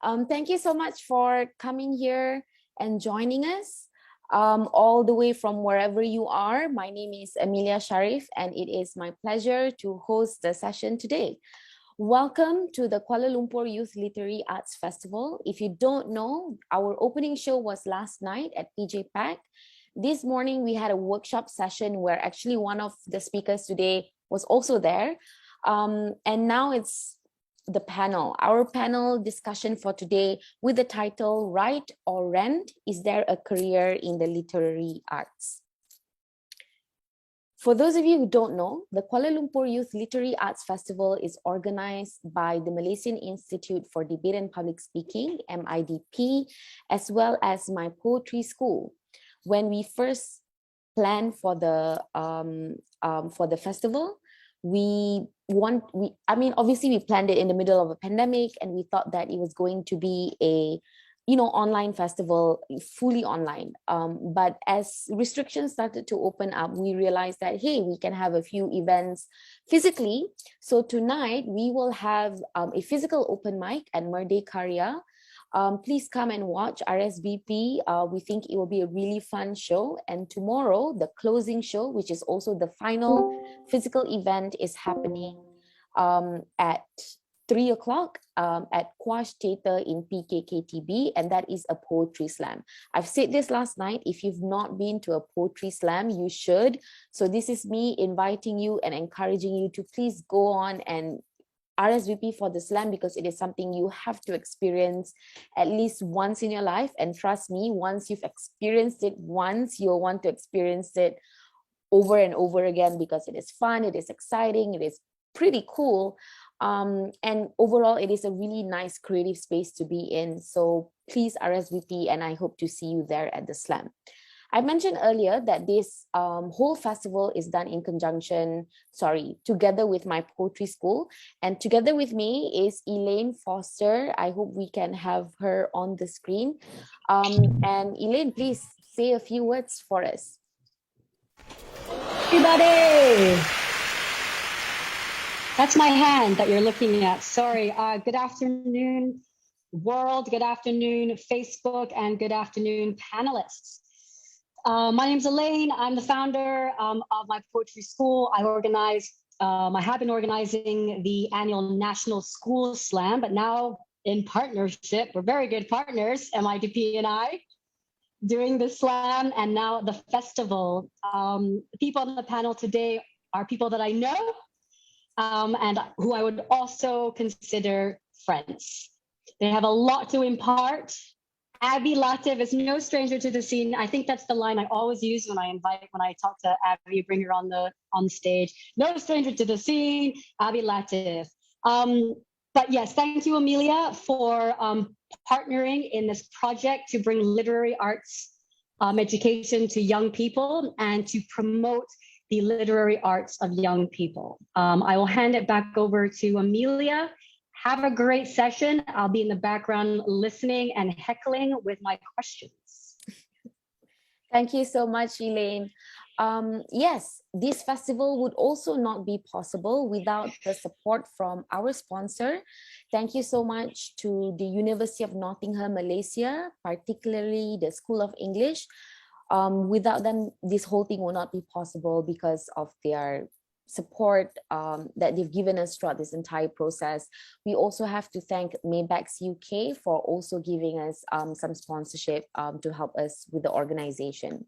Thank you so much for coming here and joining us all the way from wherever you are. My name is Amelia Sharif, and it is my pleasure to host the session today. Welcome to the Kuala Lumpur Youth Literary Arts Festival. If you don't know, our opening show was last night at PJ Pack. This morning, we had a workshop session where actually one of the speakers today was also there. And now it's the panel, our panel discussion for today with the title, Write or Rent, Is There a Career in the Literary Arts? For those of you who don't know, the Kuala Lumpur Youth Literary Arts Festival is organized by the Malaysian Institute for Debate and Public Speaking, MIDP, as well as my poetry school. When we first planned for the festival, obviously we planned it in the middle of a pandemic, and we thought that it was going to be a online festival, fully online, but as restrictions started to open up, we realized that hey, we can have a few events physically. So tonight we will have a physical open mic at Merde Karya. Please come and watch RSVP. We think it will be a really fun show. And tomorrow, the closing show, which is also the final physical event, is happening at 3 o'clock at Quash Theatre in PKKTB, and that is a poetry slam. I've said this last night, if you've not been to a poetry slam, you should. So this is me inviting you and encouraging you to please go on and RSVP for the slam, because it is something you have to experience at least once in your life. And trust me, once you've experienced it once, you'll want to experience it over and over again, because it is fun, it is exciting, it is pretty cool. And overall, it is a really nice creative space to be in. So please RSVP, and I hope to see you there at the slam. I mentioned earlier that this whole festival is done in together with my poetry school. And together with me is Elaine Foster. I hope we can have her on the screen. And Elaine, please say a few words for us. Everybody! That's my hand that you're looking at. Sorry. Good afternoon, world. Good afternoon, Facebook, and good afternoon, panelists. My name's Elaine. I'm the founder of my poetry school. I have been organizing the annual National School Slam, but now in partnership, we're very good partners, MIDP and I, doing the slam and now the festival. People on the panel today are people that I know and who I would also consider friends. They have a lot to impart. Abby Latif is no stranger to the scene. I think that's the line I always use when I talk to Abby, bring her on the stage. No stranger to the scene, Abby Latif. But yes, thank you, Amelia, for partnering in this project to bring literary arts education to young people and to promote the literary arts of young people. I will hand it back over to Amelia. Have a great session. I'll be in the background listening and heckling with my questions. Thank you so much, Elaine. Yes, this festival would also not be possible without the support from our sponsor. Thank you so much to the University of Nottingham, Malaysia, particularly the School of English. Without them, this whole thing will not be possible because of their support that they've given us throughout this entire process. We also have to thank Maybax UK for also giving us some sponsorship to help us with the organization.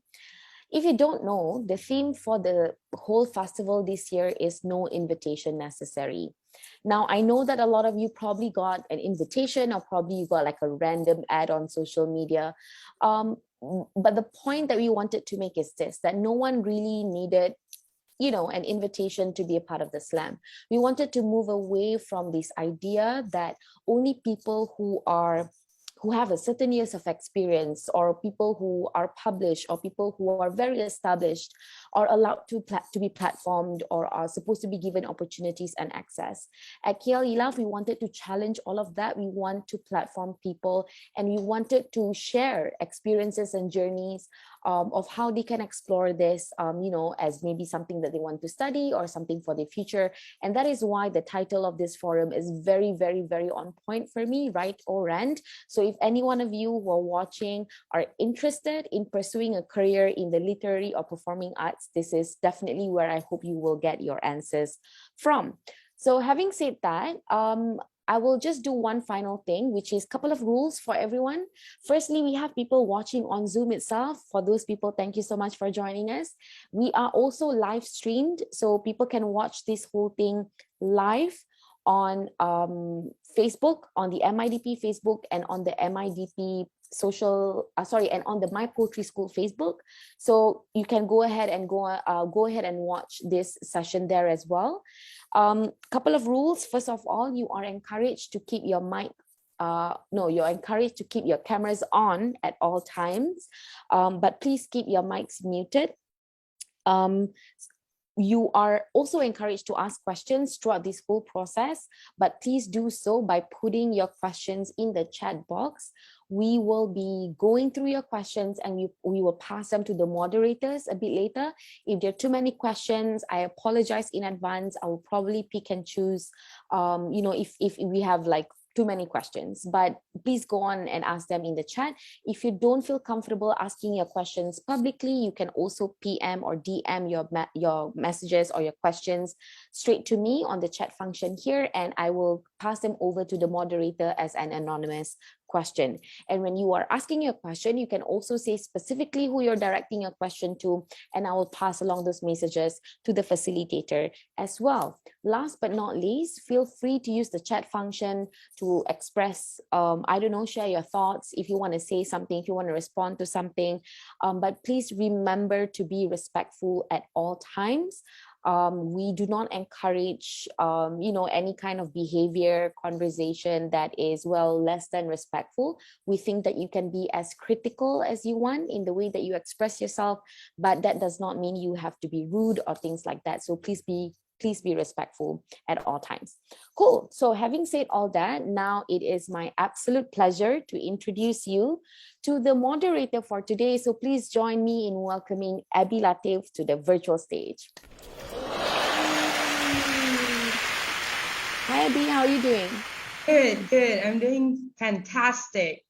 If you don't know, the theme for the whole festival this year is no invitation necessary. Now, I know that a lot of you probably got an invitation, or probably you got like a random ad on social media. But the point that we wanted to make is this, that no one really needed an invitation to be a part of the slam. We wanted to move away from this idea that only people who have a certain years of experience, or people who are published, or people who are very established, are allowed to be platformed or are supposed to be given opportunities and access. At KL ELAF, we wanted to challenge all of that. We want to platform people, and we wanted to share experiences and journeys of how they can explore this, as maybe something that they want to study or something for the future. And that is why the title of this forum is very, very, very on point for me, right or rent. So if any one of you who are watching are interested in pursuing a career in the literary or performing arts, this is definitely where I hope you will get your answers from. So having said that, I will just do one final thing, which is a couple of rules for everyone. Firstly, we have people watching on Zoom itself. For those people, thank you so much for joining us. We are also live streamed, so people can watch this whole thing live on Facebook, on the MIDP Facebook, and on the MIDP and on the My Poetry School Facebook. So you can go ahead and watch this session there as well. Couple of rules. First of all, you are encouraged to keep your you're encouraged to keep your cameras on at all times, but please keep your mics muted. You are also encouraged to ask questions throughout this whole process, but please do so by putting your questions in the chat box. We will be going through your questions and we will pass them to the moderators a bit later. If there are too many questions, I apologize in advance. I will probably pick and choose, if we have like too many questions, but please go on and ask them in the chat. If you don't feel comfortable asking your questions publicly, you can also PM or DM your messages or your questions straight to me on the chat function here, and I will pass them over to the moderator as an anonymous question. And when you are asking your question, you can also say specifically who you're directing your question to, and I will pass along those messages to the facilitator as well. Last but not least, feel free to use the chat function to express, share your thoughts, if you want to say something, if you want to respond to something, but please remember to be respectful at all times. We do not encourage, any kind of behavior, conversation that is, less than respectful. We think that you can be as critical as you want in the way that you express yourself, but that does not mean you have to be rude or things like that. So please be respectful at all times. Cool. So having said all that, now it is my absolute pleasure to introduce you to the moderator for today. So please join me in welcoming Abby Latif to the virtual stage. Hi Abby, how are you doing? Good. I'm doing fantastic.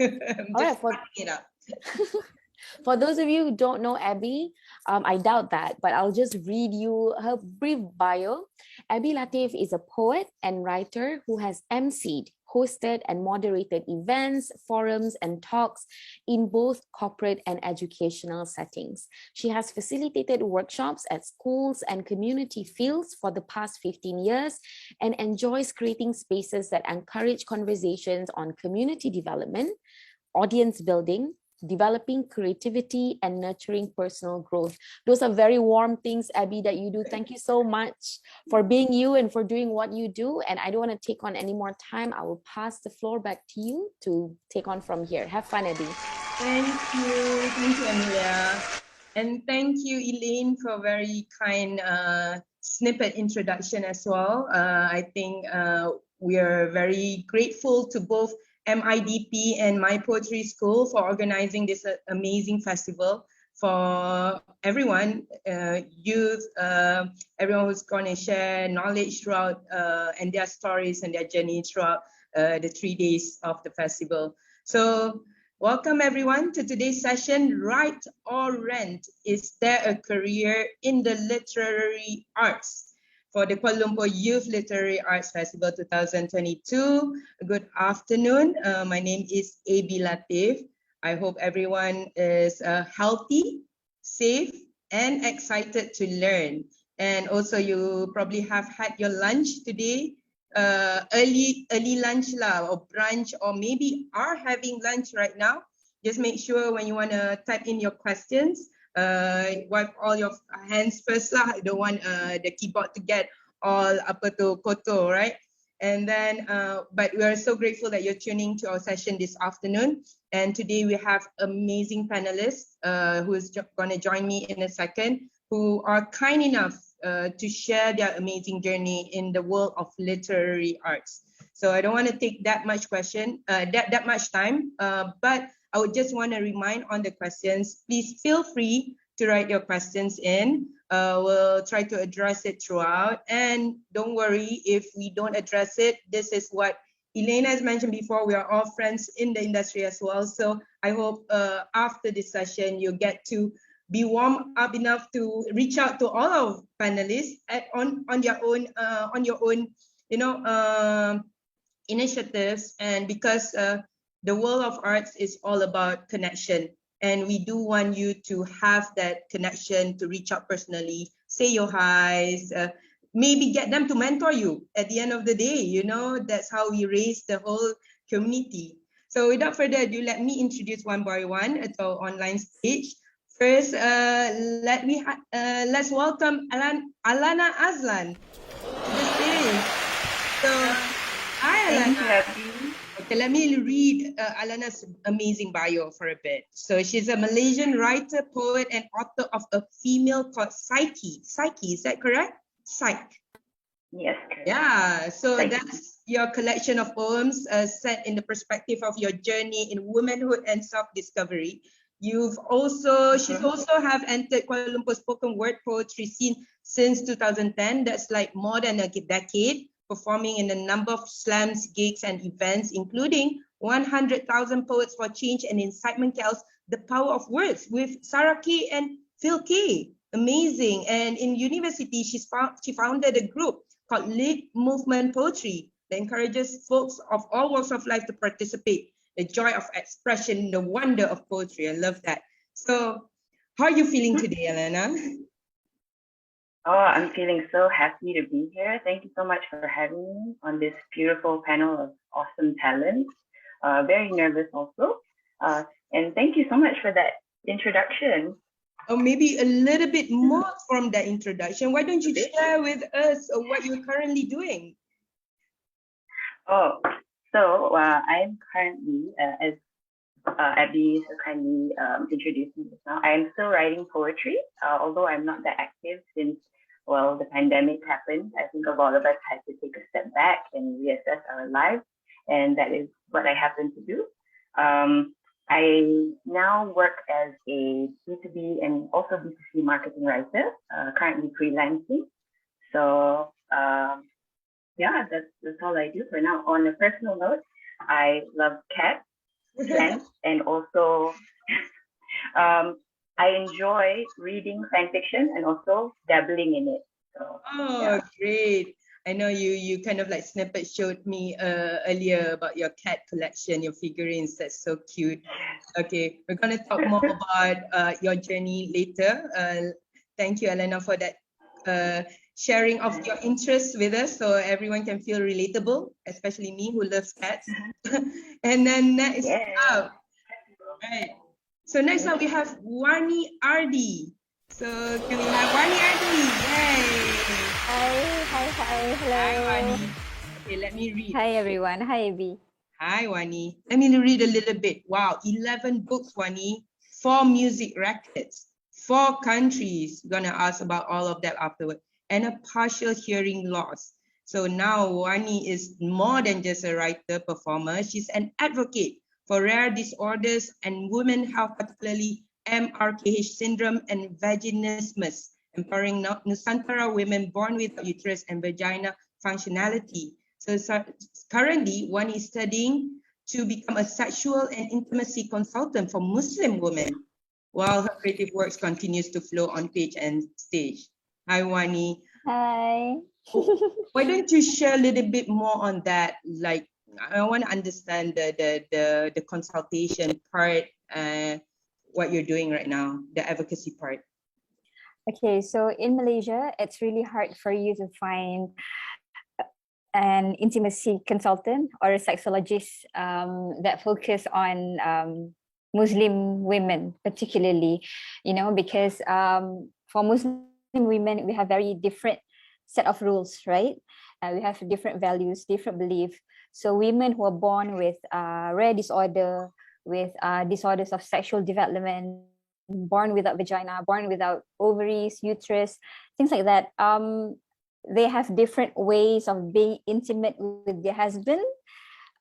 I'm just wrapping it up. For those of you who don't know Abby, I doubt that, but I'll just read you her brief bio. Abby Latif is a poet and writer who has emceed, hosted and moderated events, forums, and talks in both corporate and educational settings. She has facilitated workshops at schools and community fields for the past 15 years and enjoys creating spaces that encourage conversations on community development, audience building, developing creativity, and nurturing personal growth. Those are very warm things, Abby, that you do. Thank you so much for being you and for doing what you do. And I don't want to take on any more time. I will pass the floor back to you to take on from here. Have fun, Abby. Thank you, Amelia. And thank you, Elaine, for a very kind snippet introduction as well. I think we are very grateful to both MIDP and My Poetry School for organizing this amazing festival for everyone, youth, everyone who's going to share knowledge throughout and their stories and their journey throughout the 3 days of the festival. So welcome everyone to today's session, Write or Rent, Is There a Career in the Literary Arts? For the Kuala Lumpur Youth Literary Arts Festival 2022. Good afternoon. My name is Abby Latif. I hope everyone is healthy, safe, and excited to learn. And also you probably have had your lunch today, early lunch lah, or brunch, or maybe are having lunch right now. Just make sure when you want to type in your questions, wipe all your hands first lah. I don't want the keyboard to get all kotor, right? And then, but we are so grateful that you're tuning to our session this afternoon. And today we have amazing panelists who is going to join me in a second, who are kind enough to share their amazing journey in the world of literary arts. So I don't want to take that much that much time, but I would just want to remind on the questions. Please feel free to write your questions in. We'll try to address it throughout. And don't worry if we don't address it. This is what Elena has mentioned before. We are all friends in the industry as well. So I hope after this session, you get to be warm up enough to reach out to all of panelists on your own, initiatives. And because the world of arts is all about connection, and we do want you to have that connection, to reach out personally, say your highs, maybe get them to mentor you at the end of the day. That's how we raise the whole community. So without further ado, let me introduce one by one at our online stage. First, let's welcome Alana Azlan to the stage. So, hi Alana. Okay, let me read Alana's amazing bio for a bit. So she's a Malaysian writer, poet, and author of a female called Psyche. Psyche, is that correct? Psyche. Yes. Correct. Yeah, so Psyche. That's your collection of poems set in the perspective of your journey in womanhood and self-discovery. She's also have entered Kuala Lumpur spoken word poetry scene since 2010. That's like more than a decade, performing in a number of slams, gigs, and events, including 100,000 Poets for Change and Incitement Chaos, The Power of Words with Sarah K and Phil K. Amazing. And in university, she founded a group called Lit Movement Poetry that encourages folks of all walks of life to participate. The joy of expression, the wonder of poetry. I love that. So how are you feeling today, Elena? Oh, I'm feeling so happy to be here. Thank you so much for having me on this beautiful panel of awesome talents. Very nervous also. And thank you so much for that introduction. Or maybe a little bit more from that introduction. Why don't you share with us what you're currently doing? Oh, so I'm currently, as Abby so kindly introduced me just now, I'm still writing poetry, although I'm not that active since, well, the pandemic happened. I think a lot of us had to take a step back and reassess our lives, and that is what I happen to do. I now work as a B2B and also B2C marketing writer, currently freelancing. So yeah, that's all I do for now. On a personal note, I love cats, plants, and also I enjoy reading fan fiction and also dabbling in it. So, yeah. Great. I know you kind of like snippet showed me earlier about your cat collection, your figurines. That's so cute. Okay, we're going to talk more about your journey later. Thank you, Elena, for that sharing of your interests with us so everyone can feel relatable, especially me who loves cats. And then next up, right. So next up we have Wani Ardi. So can we have Wani Ardi? Yay! Hi, hello. Hi, Wani. Okay, let me read. Hi, everyone. Hi, Abby. Hi, Wani. Let me read a little bit. Wow, 11 books, Wani. 4 music records. 4 countries. We're gonna ask about all of that afterward. And a partial hearing loss. So now Wani is more than just a writer, performer. She's an advocate for rare disorders and women health, particularly MRKH syndrome and vaginismus, empowering Nusantara women born with uterus and vagina functionality. So currently, one is studying to become a sexual and intimacy consultant for Muslim women, while her creative works continues to flow on page and stage. Hi, Wani. Hi. Why don't you share a little bit more on that? Like, I want to understand the consultation part, what you're doing right now, the advocacy part. Okay, so in Malaysia, it's really hard for you to find an intimacy consultant or a sexologist that focus on Muslim women, particularly, because for Muslim women, we have very different set of rules, right? We have different values, different beliefs. So women who are born with rare disorder, with disorders of sexual development, born without vagina, born without ovaries, uterus, things like that. They have different ways of being intimate with their husband.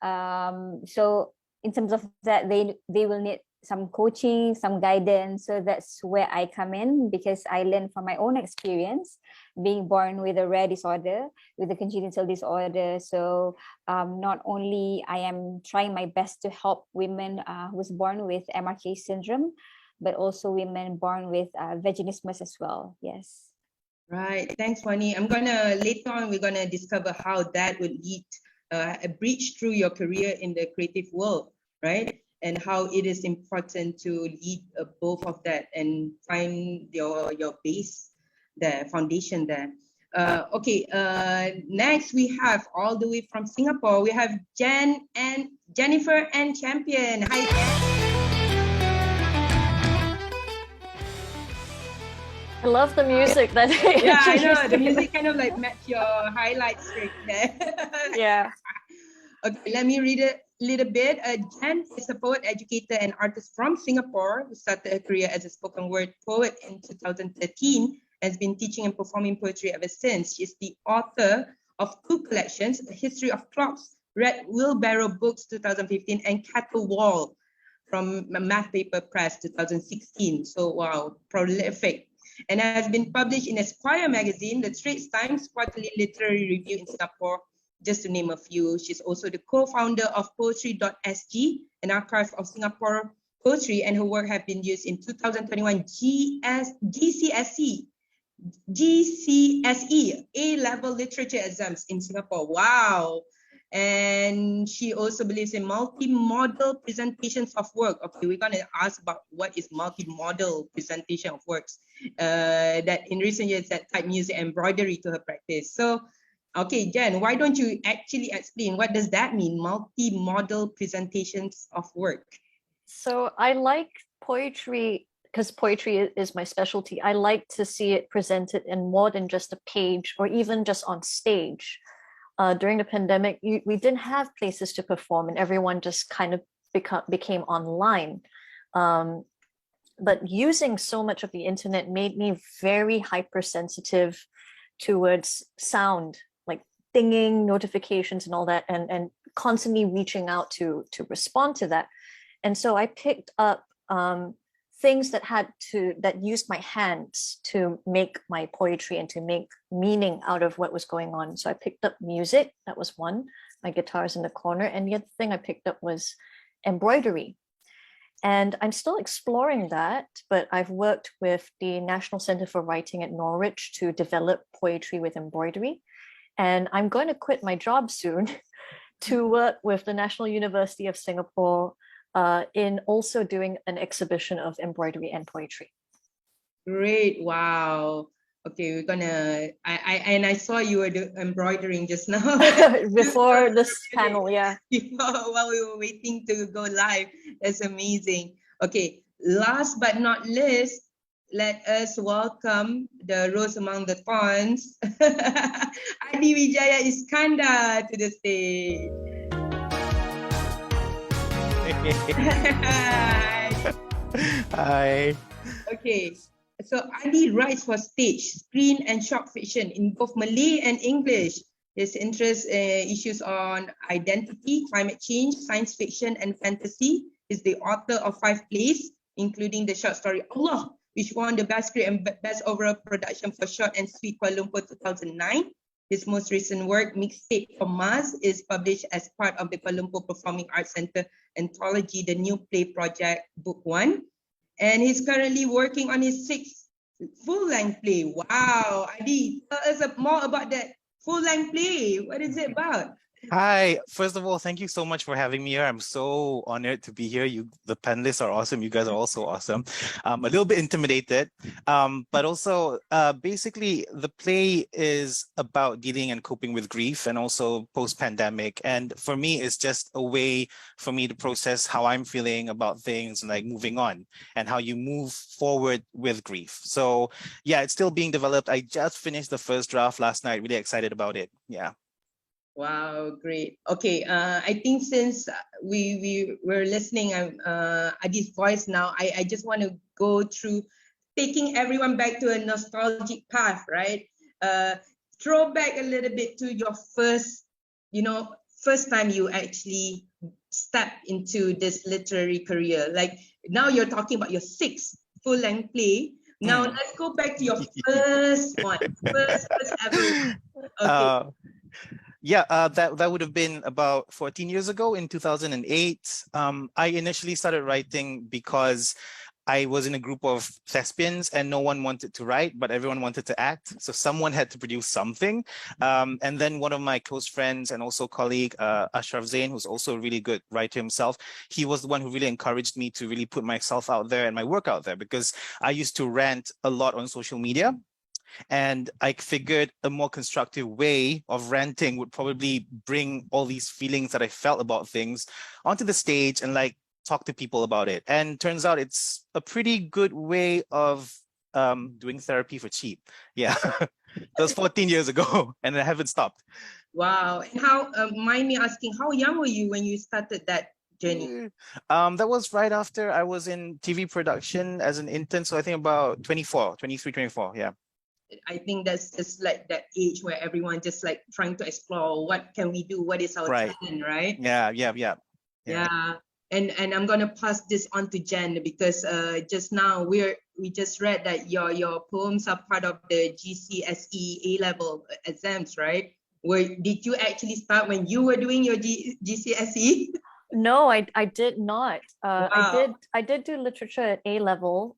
So in terms of that, they will need some coaching, some guidance. So that's where I come in, because I learned from my own experience being born with a rare disorder, with a congenital disorder. So not only I am trying my best to help women who's born with MRK syndrome, but also women born with vaginismus as well. Yes. Right. Thanks, Wani. Later on, we're gonna discover how that would lead a breach through your career in the creative world, right? And how it is important to lead both of that and find your base there, foundation there. Okay, next we have all the way from Singapore, we have Jennifer and Champion. Hi, Jen. I love the music that Yeah, I know, the music kind of like match your highlights right there. Yeah. Okay, let me read a little bit. Jen is a poet, educator, and artist from Singapore who started her career as a spoken word poet in 2013 and has been teaching and performing poetry ever since. She is the author of 2 collections, A History of Clocks, Red Wheelbarrow Books 2015, and Cattle Wall from Math Paper Press 2016. So wow, prolific. And has been published in Esquire magazine, the Straits Times Quarterly Literary Review in Singapore, just to name a few. She's also the co-founder of Poetry.sg, an archive of Singapore poetry, and her work have been used in 2021 GCSE A-level literature exams in Singapore. Wow. And she also believes in multi-modal presentations of work. Okay, we're going to ask about what is multi-modal presentation of works that in recent years that type music embroidery to her practice. So, okay, Jen, why don't you actually explain what does that mean, multi-modal presentations of work? So I like poetry because poetry is my specialty. I like to see it presented in more than just a page or even just on stage. During the pandemic, we didn't have places to perform and everyone just kind of became online. But using so much of the internet made me very hypersensitive towards sound, like dinging notifications and all that, and constantly reaching out to respond to that. And so I picked up things that used my hands to make my poetry and to make meaning out of what was going on. So I picked up music, that was one. My guitar's in the corner. And the other thing I picked up was embroidery. And I'm still exploring that, but I've worked with the National Center for Writing at Norwich to develop poetry with embroidery. And I'm going to quit my job soon to work with the National University of Singapore in also doing an exhibition of embroidery and poetry. Great, wow. Okay, we're gonna, I saw you were embroidering just now. Before this panel, yeah. While we were waiting to go live, that's amazing. Okay, last but not least, let us welcome the rose among the thorns, Adi Wijaya Iskandar to the stage. Hi. Okay, so Adi writes for stage, screen, and short fiction in both Malay and English. His interest issues on identity, climate change, science fiction, and fantasy. He's the author of 5 plays, including the short story Allah, which won the Best Script and Best Overall Production for Short and Sweet Kuala Lumpur 2009. His most recent work, Mixtape for Mars, is published as part of the Kuala Lumpur Performing Arts Centre anthology, The New Play Project, Book 1. And he's currently working on his 6th full-length play. Wow, Adi, tell us more about that full-length play. What is it about? Hi. First of all, thank you so much for having me here. I'm so honored to be here. The panelists are awesome. You guys are also awesome. A little bit intimidated, but also basically the play is about dealing and coping with grief and also post-pandemic. And for me, it's just a way for me to process how I'm feeling about things and like moving on and how you move forward with grief. So yeah, it's still being developed. I just finished the first draft last night. Really excited about it. Yeah. Wow, great. Okay, I think since we were listening Adi's voice now, I just want to go through taking everyone back to a nostalgic path, right? Throw back a little bit to your first, first time you actually stepped into this literary career. Like now you're talking about your sixth full-length play. Now let's go back to your first one, first ever one. Okay. Yeah, that would have been about 14 years ago in 2008. I initially started writing because I was in a group of thespians and no one wanted to write, but everyone wanted to act. So someone had to produce something. And then one of my close friends and also colleague, Ashraf Zain, who's also a really good writer himself, he was the one who really encouraged me to really put myself out there and my work out there, because I used to rant a lot on social media. And I figured a more constructive way of ranting would probably bring all these feelings that I felt about things onto the stage and like talk to people about it. And turns out it's a pretty good way of doing therapy for cheap. Yeah, that was 14 years ago and I haven't stopped. Wow. And how, mind me asking, how young were you when you started that journey? That was right after I was in TV production as an intern. So I think about 24, 23, 24. Yeah. I think that's just like that age where everyone just like trying to explore what can we do, what is our Right. talent, right? Yeah. And I'm gonna pass this on to Jen because just now we just read that your poems are part of the GCSE A-level exams, right? Did you actually start when you were doing your GCSE? No, I did not. Wow. I did do literature at A level,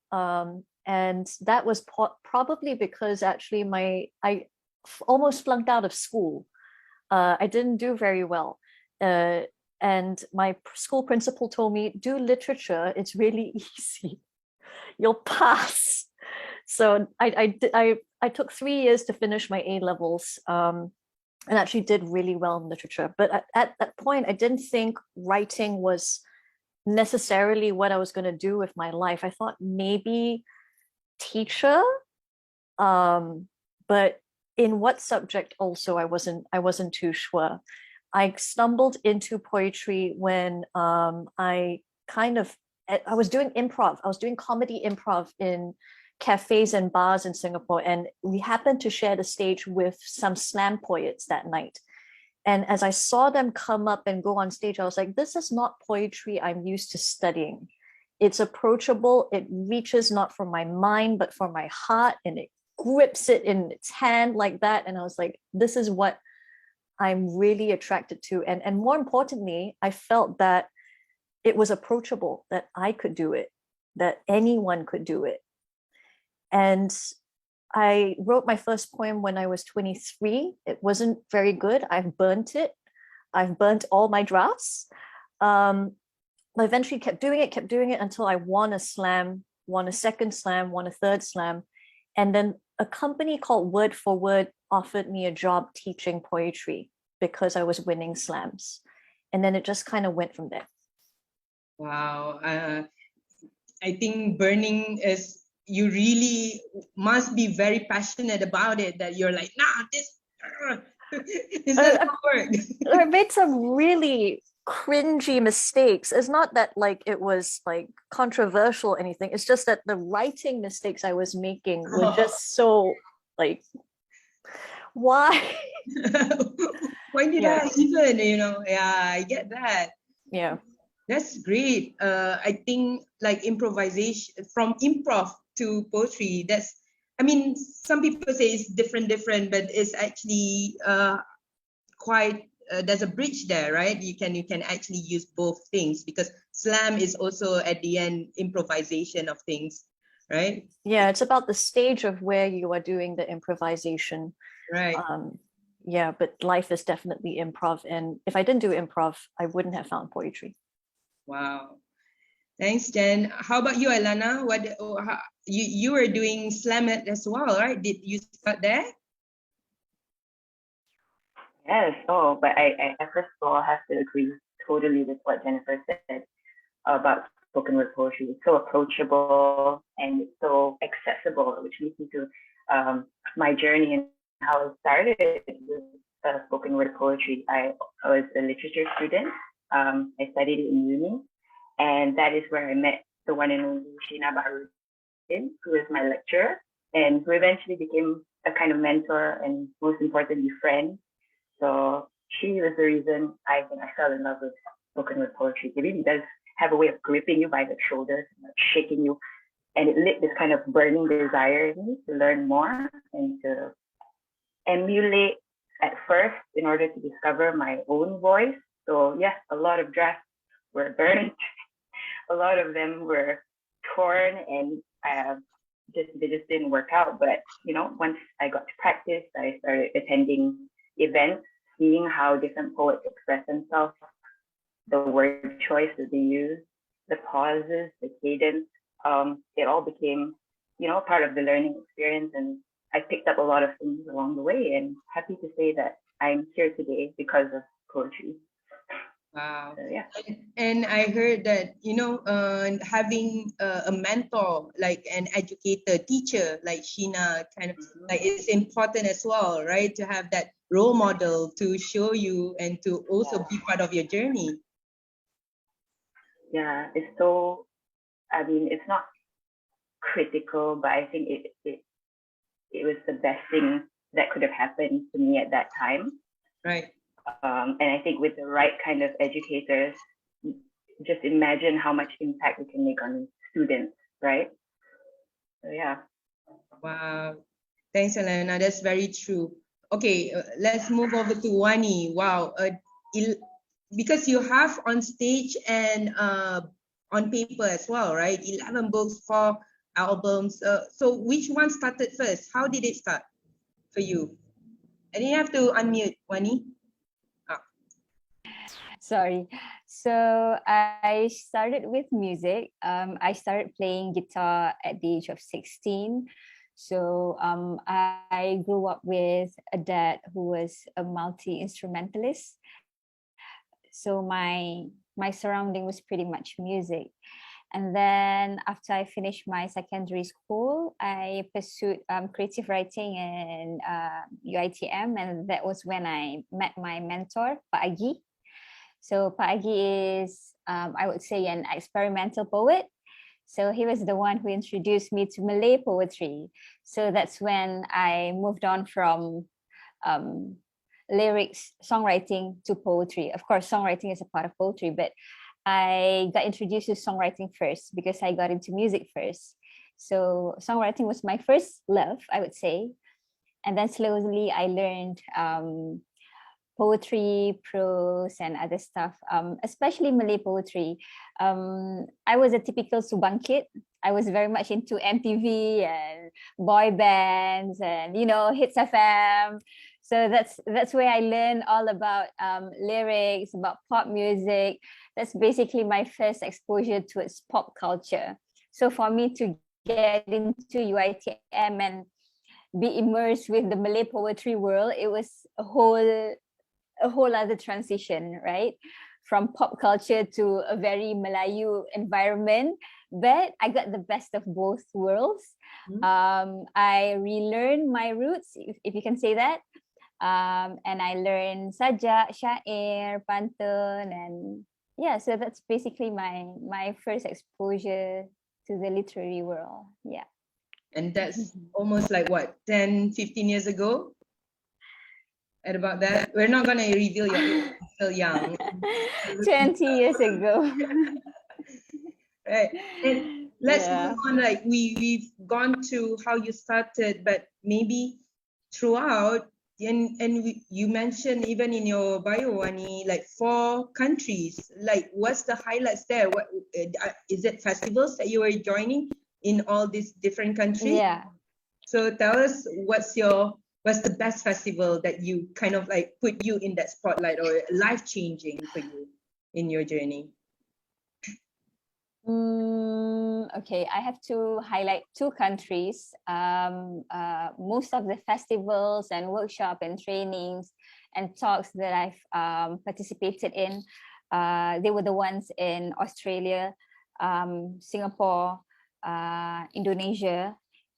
and that was probably because actually I almost flunked out of school. I didn't do very well, and my school principal told me, "Do literature. It's really easy. You'll pass." So I took 3 years to finish my A levels. And actually did really well in literature. But at that point, I didn't think writing was necessarily what I was going to do with my life. I thought maybe teacher, but in what subject also I wasn't too sure. I stumbled into poetry when I was doing improv. I was doing comedy improv in cafes and bars in Singapore, and we happened to share the stage with some slam poets that night. And as I saw them come up and go on stage, I was like, this is not poetry I'm used to studying. It's approachable. It reaches not from my mind, but from my heart, and it grips it in its hand like that. And I was like, this is what I'm really attracted to. And more importantly, I felt that it was approachable, that I could do it, that anyone could do it. And I wrote my first poem when I was 23. It wasn't very good. I've burnt it. I've burnt all my drafts. I eventually kept doing it until I won a slam, won a second slam, won a third slam. And then a company called Word for Word offered me a job teaching poetry because I was winning slams. And then it just kind of went from there. Wow. I think burning is, you really must be very passionate about it, that you're like, nah, this doesn't work. I made some really cringy mistakes. It's not that like it was like controversial or anything. It's just that the writing mistakes I was making were just so like, why? Why did I even, yeah, I get that. Yeah. That's great. I think like improvisation, from improv to poetry, some people say it's different, but it's actually quite, there's a bridge there, right? You can actually use both things, because slam is also at the end improvisation of things, right? Yeah, it's about the stage of where you are doing the improvisation. Right. Yeah, but life is definitely improv. And if I didn't do improv, I wouldn't have found poetry. Wow. Thanks, Jen. How about you, Alana? You were doing slam as well, right? Did you start there? Yes. Oh, but I first of all have to agree totally with what Jennifer said about spoken word poetry. It's so approachable and it's so accessible, which leads me to my journey and how it started with spoken word poetry. I was a literature student. I studied it in uni, and that is where I met the one and only Sheena Baharudin, who is my lecturer, and who eventually became a kind of mentor and most importantly friend. So she was the reason I think I fell in love with spoken word poetry. It really does have a way of gripping you by the shoulders, and like shaking you, and it lit this kind of burning desire in me to learn more and to emulate at first in order to discover my own voice. So yes, a lot of drafts were burned, a lot of them were torn, and they just didn't work out. But once I got to practice, I started attending events, seeing how different poets express themselves, the word choice that they use, the pauses, the cadence. It all became, part of the learning experience, and I picked up a lot of things along the way. And happy to say that I'm here today because of poetry. Wow. So, yeah. And I heard that, having a mentor, like an educator, teacher, like Sheena, kind of like it's important as well, right? To have that role model to show you and to also be part of your journey. Yeah, it's so, it's not critical, but I think it was the best thing that could have happened to me at that time. Right. And I think with the right kind of educators, just imagine how much impact we can make on students, right? So yeah. Wow. Thanks, Elena. That's very true. Okay, let's move over to Wani. Wow. Because you have on stage and on paper as well, right? 11 books, 4 albums. So which one started first? How did it start for you? And you have to unmute, Wani. Sorry. So I started with music. I started playing guitar at the age of 16. So I grew up with a dad who was a multi-instrumentalist. So my surrounding was pretty much music. And then after I finished my secondary school, I pursued creative writing in UITM. And that was when I met my mentor, Pak Agi. So Pak Agi is, I would say, an experimental poet. So he was the one who introduced me to Malay poetry. So that's when I moved on from lyrics, songwriting to poetry. Of course, songwriting is a part of poetry, but I got introduced to songwriting first because I got into music first. So songwriting was my first love, I would say. And then slowly I learned poetry, prose, and other stuff, especially Malay poetry. I was a typical Subang kid. I was very much into MTV and boy bands and, Hits FM. So that's where I learned all about lyrics, about pop music. That's basically my first exposure towards pop culture. So for me to get into UITM and be immersed with the Malay poetry world, it was a whole other transition, right? From pop culture to a very Melayu environment. But I got the best of both worlds. I relearned my roots, if you can say that. And I learned sajak, syair, pantun, and yeah, so that's basically my first exposure to the literary world. Yeah. And that's almost like what, 10, 15 years ago? At about that? We're not going to reveal your age, you're still young. 20 years ago. Right. And let's move on. Like we've gone to how you started, but maybe throughout, you mentioned even in your bio, Wani, like 4 countries. Like, what's the highlights there? What is it? Festivals that you were joining in all these different countries? Yeah. So tell us what's the best festival that you kind of like put you in that spotlight or life-changing for you in your journey? Okay, I have to highlight 2 countries. Most of the festivals and workshops and trainings and talks that I've participated in, they were the ones in Australia, Singapore, Indonesia,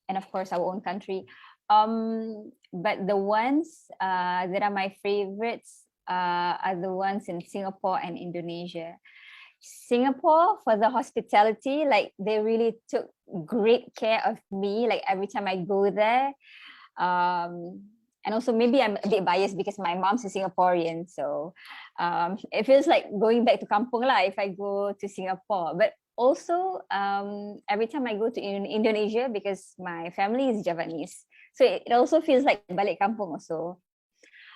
and of course our own country. But the ones that are my favorites are the ones in Singapore and Indonesia. Singapore, for the hospitality, like they really took great care of me, like every time I go there. And also maybe I'm a bit biased because my mom's a Singaporean, so it feels like going back to kampung lah if I go to Singapore. But also every time I go to Indonesia, because my family is Javanese, so it also feels like balik kampung also.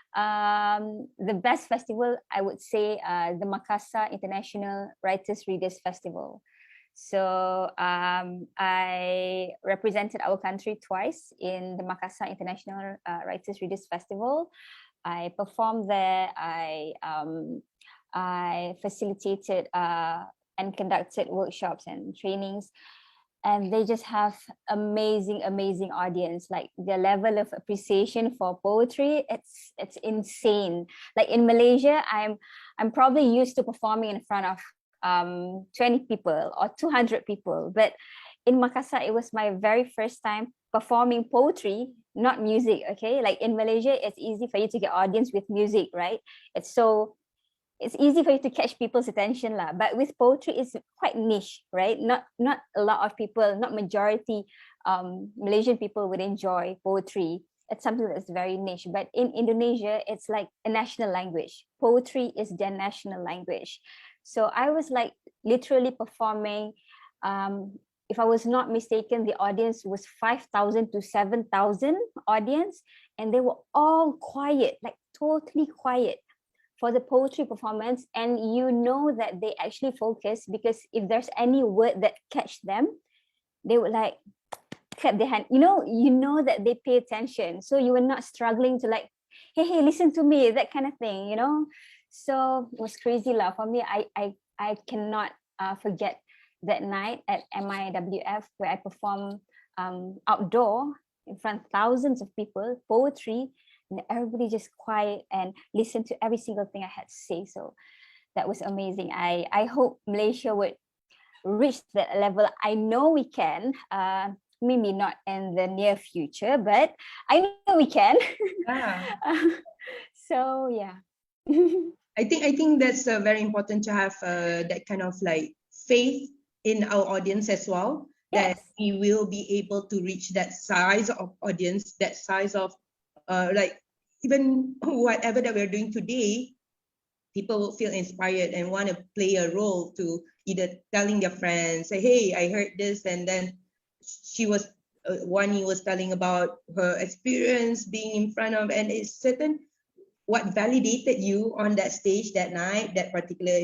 The best festival, I would say, the Makassar International Writers Readers Festival. So I represented our country twice in the Makassar International Writers Readers Festival. I performed there. I facilitated and conducted workshops and trainings. And they just have amazing audience. Like their level of appreciation for poetry, it's insane. Like in Malaysia, I'm probably used to performing in front of 20 people or 200 people, but in Makassar it was my very first time performing poetry, not music. Okay, like in Malaysia it's easy for you to get audience with music, right? It's easy for you to catch people's attention lah. But with poetry, it's quite niche, right? Not a lot of people, not majority Malaysian people would enjoy poetry. It's something that's very niche. But in Indonesia, it's like a national language. Poetry is their national language. So I was like literally performing. If I was not mistaken, the audience was 5,000 to 7,000 audience, and they were all quiet, like totally quiet for the poetry performance. And you know that they actually focus, because if there's any word that catch them, they would like clap their hand. You know that they pay attention. So you were not struggling to like, hey, listen to me, that kind of thing, you know. So it was crazy lah. For me, I cannot forget that night at MIWF where I performed outdoor in front of thousands of people, poetry, and everybody just quiet and listened to every single thing I had to say. So that was amazing. I hope Malaysia would reach that level. I know we can, maybe not in the near future, but I know we can. Yeah. So yeah. I think that's very important to have that kind of like faith in our audience as well. That Yes. we will be able to reach that size of audience, that size of like even whatever that we're doing today, people will feel inspired and want to play a role to either telling their friends, say, hey, I heard this, and then she was Wani was telling about her experience being in front of, and it's certain what validated you on that stage that night,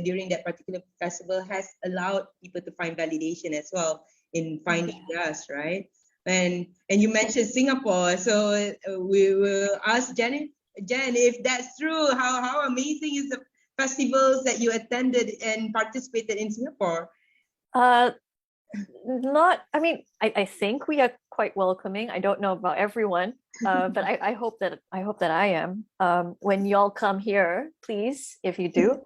during that particular festival, has allowed people to find validation as well in finding us, right? And you mentioned Singapore, so we will ask Jen if that's true. How amazing is the festivals that you attended and participated in Singapore? I think we are quite welcoming. I don't know about everyone, but I hope that I am. When y'all come here, please, if you do.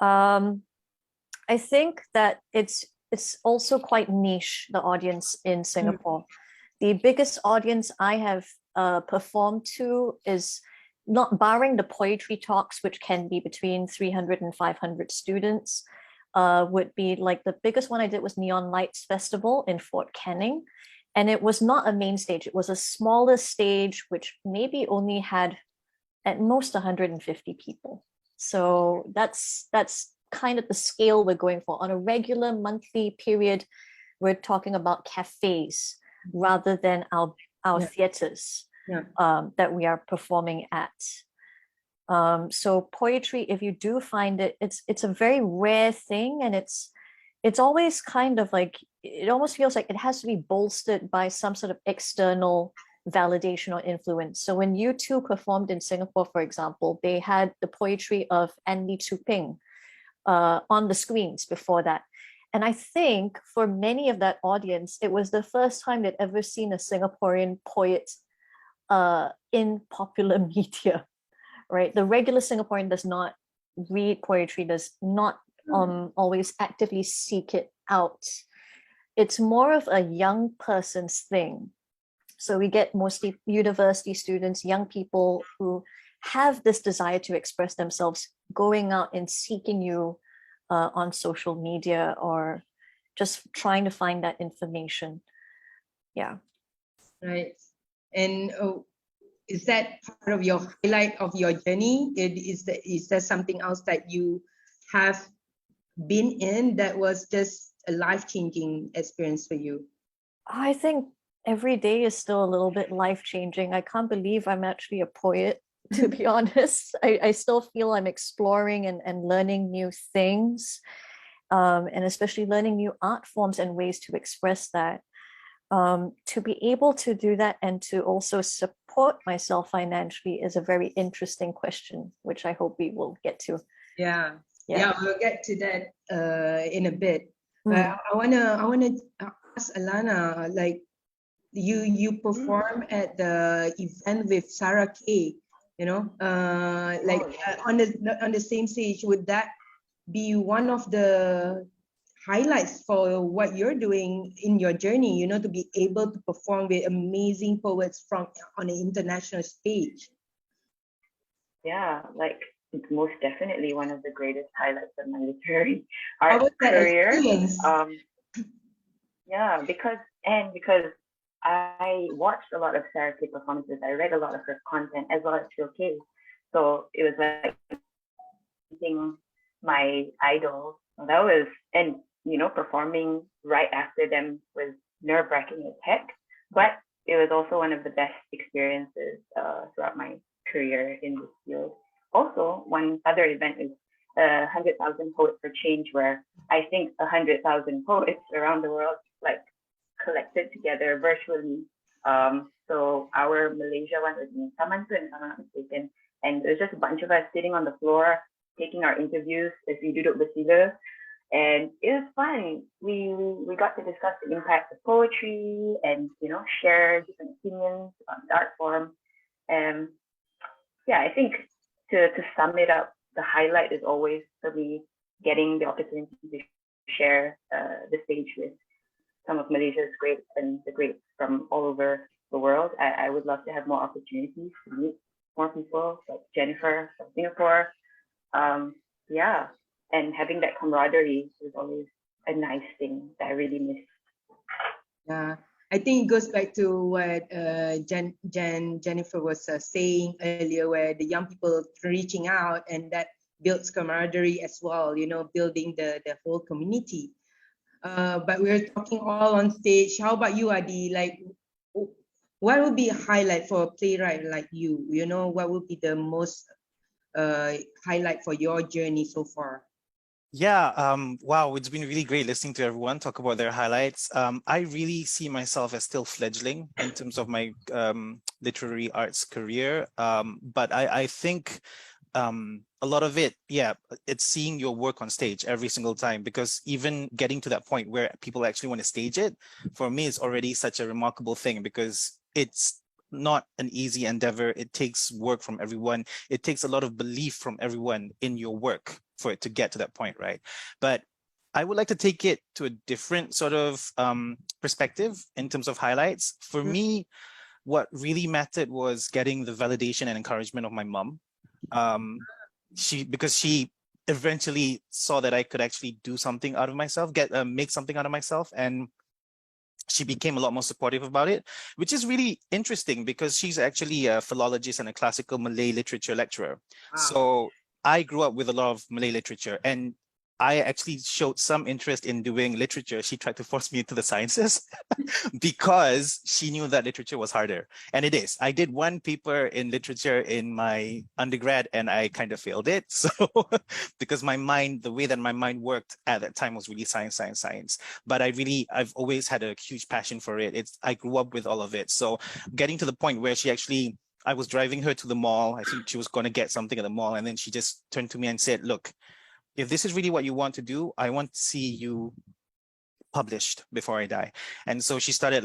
I think that it's also quite niche, the audience in Singapore. The biggest audience I have performed to is, not barring the poetry talks, which can be between 300 and 500 students, would be like the biggest one I did was Neon Lights Festival in Fort Canning. And it was not a main stage. It was a smaller stage, which maybe only had at most 150 people. So that's kind of the scale we're going for. On a regular monthly period, we're talking about cafes rather than our theaters that we are performing at. So poetry, if you do find it, it's a very rare thing, and it's always kind of like, it almost feels like it has to be bolstered by some sort of external validation or influence. So when you two performed in Singapore, for example, they had the poetry of Andy Tuping on the screens before that. And I think for many of that audience, it was the first time they'd ever seen a Singaporean poet in popular media, right? The regular Singaporean does not read poetry, does not always actively seek it out. It's more of a young person's thing. So we get mostly university students, young people who have this desire to express themselves, going out and seeking you on social media or just trying to find that information. Yeah. Right. And is that part of your highlight of your journey? Is there something else that you have been in that was just a life-changing experience for you? I think every day is still a little bit life-changing. I can't believe I'm actually a poet, to be honest. I still feel I'm exploring and learning new things, and especially learning new art forms and ways to express that. To be able to do that and to also support myself financially is a very interesting question, which I hope we will get to. Yeah, we'll get to that in a bit. But I wanna ask Alana, like you perform at the event with Sarah Kay, you know, on the same stage. Would that be one of the highlights for what you're doing in your journey, you know, to be able to perform with amazing poets from on an international stage? Yeah, like it's most definitely one of the greatest highlights of my literary art career. Yeah, because I watched a lot of Sarah Kay performances. I read a lot of her content as well as Phil Kay. So it was like meeting my idol. That was, and you know, performing right after them was nerve-wracking as heck, but it was also one of the best experiences throughout my career in this field. Also, one other event is 100,000 Poets for Change, where I think 100,000 poets around the world like collected together virtually. So our Malaysia one was in Tamansu, if I'm not mistaken, and it was just a bunch of us sitting on the floor taking our interviews as we duduk bersila. And it was fun. We got to discuss the impact of poetry and, you know, share different opinions on the art form. And yeah, I think to sum it up, the highlight is always for me getting the opportunity to share the stage with some of Malaysia's greats and the greats from all over the world. I would love to have more opportunities to meet more people like Jennifer from Singapore. Yeah. And having that camaraderie is always a nice thing that I really miss. Yeah, I think it goes back to what Jennifer was saying earlier, where the young people reaching out, and that builds camaraderie as well, you know, building the whole community. But we're talking all on stage. How about you, Adi? Like, what would be a highlight for a playwright like you? You know, what would be the most highlight for your journey so far? Yeah, wow, it's been really great listening to everyone talk about their highlights. I really see myself as still fledgling in terms of my literary arts career. But I think a lot of it, yeah, it's seeing your work on stage every single time, because even getting to that point where people actually want to stage it, for me, it's already such a remarkable thing, because it's not an easy endeavor. It takes work from everyone. It takes a lot of belief from everyone in your work for it to get to that point, right? But I would like to take it to a different sort of perspective in terms of highlights. For me, what really mattered was getting the validation and encouragement of my mom. Because she eventually saw that I could actually do something out of myself, make something out of myself, and she became a lot more supportive about it, which is really interesting because she's actually a philologist and a classical Malay literature lecturer. Wow. So I grew up with a lot of Malay literature, and I actually showed some interest in doing literature. She tried to force me into the sciences because she knew that literature was harder. And it is. I did one paper in literature in my undergrad and I kind of failed it. So because the way that my mind worked at that time was really science. But I've always had a huge passion for it. I grew up with all of it. So getting to the point where I was driving her to the mall. I think she was going to get something at the mall. And then she just turned to me and said, look, if this is really what you want to do, I want to see you published before I die. And so she started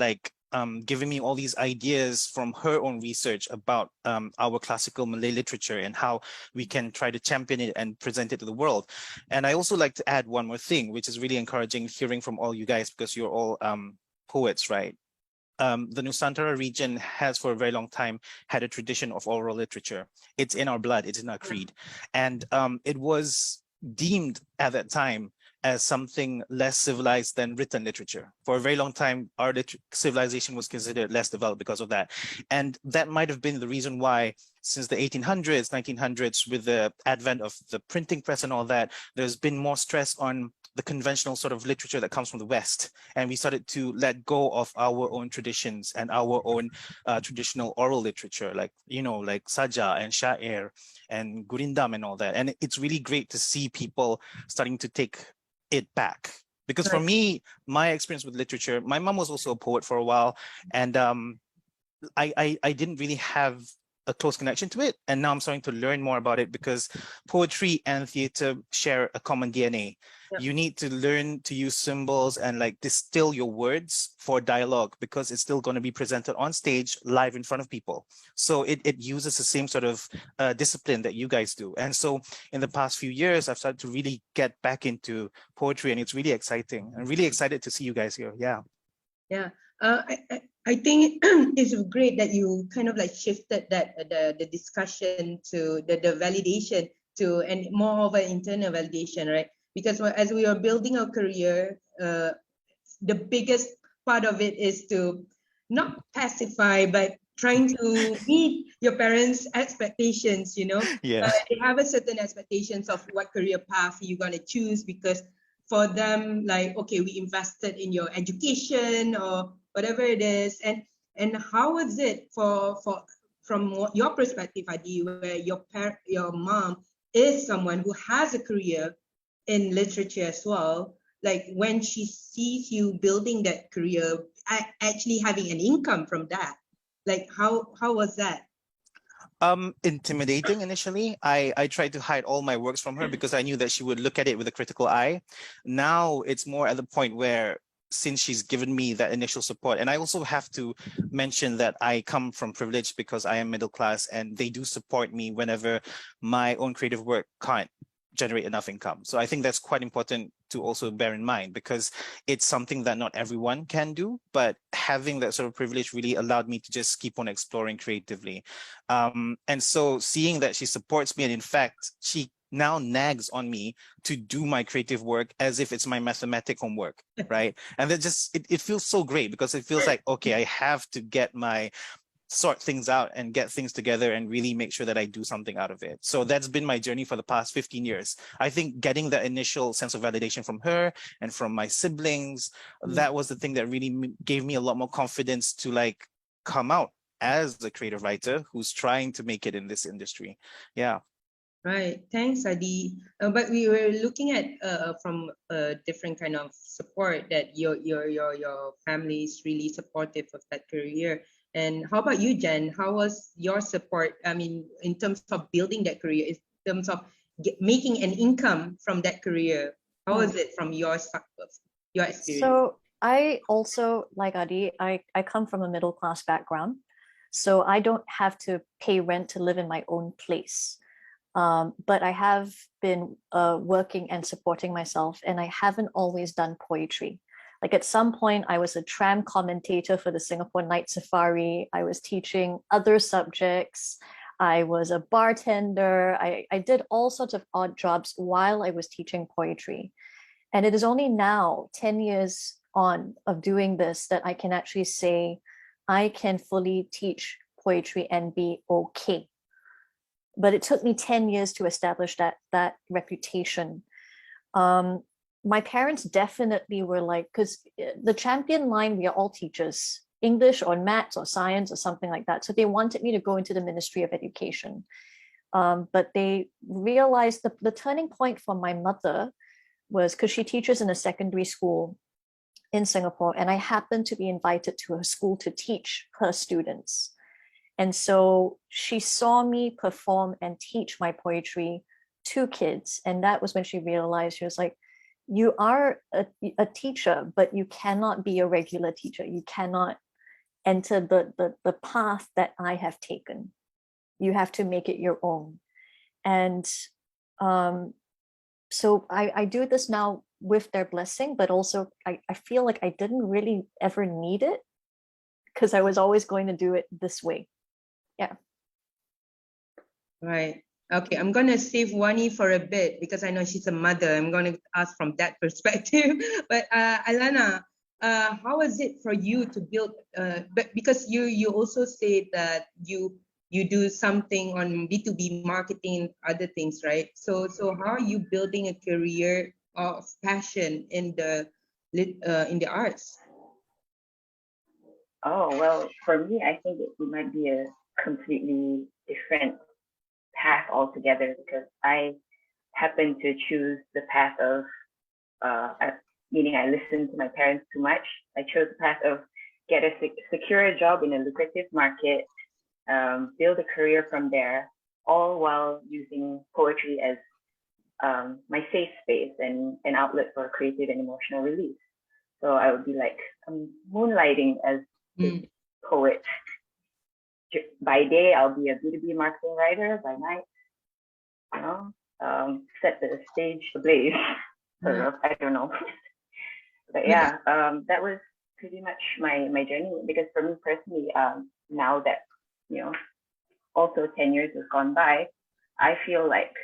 giving me all these ideas from her own research about our classical Malay literature and how we can try to champion it and present it to the world. And I also like to add one more thing, which is really encouraging hearing from all you guys, because you're all poets, right? the Nusantara region has for a very long time had a tradition of oral literature. It's in our blood, it's in our creed. And it was deemed at that time as something less civilized than written literature. For a very long time, our civilization was considered less developed because of that. And that might have been the reason why, since the 1800s, 1900s, with the advent of the printing press and all that, there's been more stress on the conventional sort of literature that comes from the West. And we started to let go of our own traditions and our own traditional oral literature, like, like Saja and Syair and Gurindam and all that. And it's really great to see people starting to take it back. Because for me, my experience with literature, my mom was also a poet for a while, and I didn't really have a close connection to it. And now I'm starting to learn more about it because poetry and theater share a common DNA. You need to learn to use symbols and like distill your words for dialogue, because it's still going to be presented on stage live in front of people. So it uses the same sort of discipline that you guys do. And so in the past few years, I've started to really get back into poetry, and it's really exciting. I'm really excited to see you guys here. Yeah. Yeah. I think it's great that you kind of like shifted that the discussion to the validation to, and more of an internal validation, right? Because as we are building our career, the biggest part of it is to not pacify, but trying to meet your parents' expectations, Yeah. They have a certain expectations of what career path you're going to choose, because for them, like, okay, we invested in your education or whatever it is. And how is it from your perspective, Adi, where your mom is someone who has a career in literature as well, like when she sees you building that career, actually having an income from that, like how was that? Intimidating initially. I tried to hide all my works from her because I knew that she would look at it with a critical eye. Now it's more at the point where, since she's given me that initial support, and I also have to mention that I come from privilege because I am middle class, and they do support me whenever my own creative work can't generate enough income. So I think that's quite important to also bear in mind, because it's something that not everyone can do, but having that sort of privilege really allowed me to just keep on exploring creatively. And so seeing that she supports me, and in fact, she now nags on me to do my creative work as if it's my mathematic homework, right? And that just, it feels so great, because it feels like, okay, I have to sort things out and get things together and really make sure that I do something out of it. So that's been my journey for the past 15 years. I think getting that initial sense of validation from her and from my siblings, that was the thing that really gave me a lot more confidence to like come out as a creative writer who's trying to make it in this industry. Yeah. Right. Thanks, Adi. But we were looking at from a different kind of support, that your family is really supportive of that career. And how about you, Jen? How was your support? I mean, in terms of building that career, in terms of making an income from that career, how was it from your experience? So I also, like Adi, I come from a middle class background. So I don't have to pay rent to live in my own place. But I have been working and supporting myself, and I haven't always done poetry. Like at some point, I was a tram commentator for the Singapore Night Safari. I was teaching other subjects. I was a bartender. I did all sorts of odd jobs while I was teaching poetry. And it is only now, 10 years on of doing this, that I can actually say I can fully teach poetry and be okay. But it took me 10 years to establish that reputation. My parents definitely were like, because the champion line, we are all teachers, English or maths or science or something like that. So they wanted me to go into the Ministry of Education. But they realized the turning point for my mother was because she teaches in a secondary school in Singapore, and I happened to be invited to her school to teach her students. And so she saw me perform and teach my poetry to kids. And that was when she realized, she was like, you are a teacher, but you cannot be a regular teacher. You cannot enter the path that I have taken. You have to make it your own. And so I do this now with their blessing, but also I feel like I didn't really ever need it. because I was always going to do it this way. Yeah. Right. Okay, I'm gonna save Wani for a bit because I know she's a mother. I'm gonna ask from that perspective. But Alana, how was it for you to build? But because you also say that you do something on B2B marketing, other things, right? So how are you building a career of passion in the arts? Oh, well, for me, I think it might be a completely different path altogether because I happen to choose the path of, meaning I listened to my parents too much. I chose the path of get a secure a job in a lucrative market, build a career from there, all while using poetry as my safe space and an outlet for creative and emotional release. So I would be like moonlighting as a poet. By day, I'll be a B2B marketing writer. By night, you know, set the stage ablaze. I don't know. But yeah, that was pretty much my journey. Because for me personally, now that, you know, also 10 years has gone by, I feel like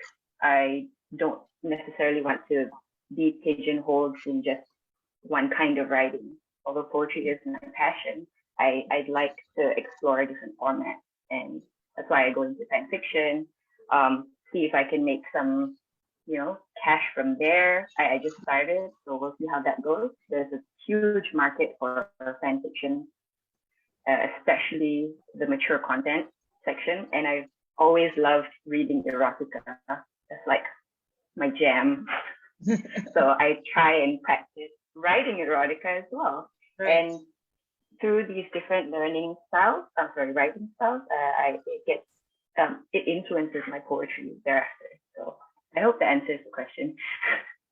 I don't necessarily want to be pigeonholed in just one kind of writing. Although poetry is my passion, I'd like to explore different formats, and that's why I go into science fiction. See if I can make some, you know, cash from there. I just started, so we'll see how that goes. There's a huge market for science fiction, especially the mature content section, and I've always loved reading erotica. That's like my jam. So I try and practice writing erotica as well. Right. And through these different writing styles, it influences my poetry thereafter. So I hope that answers the question.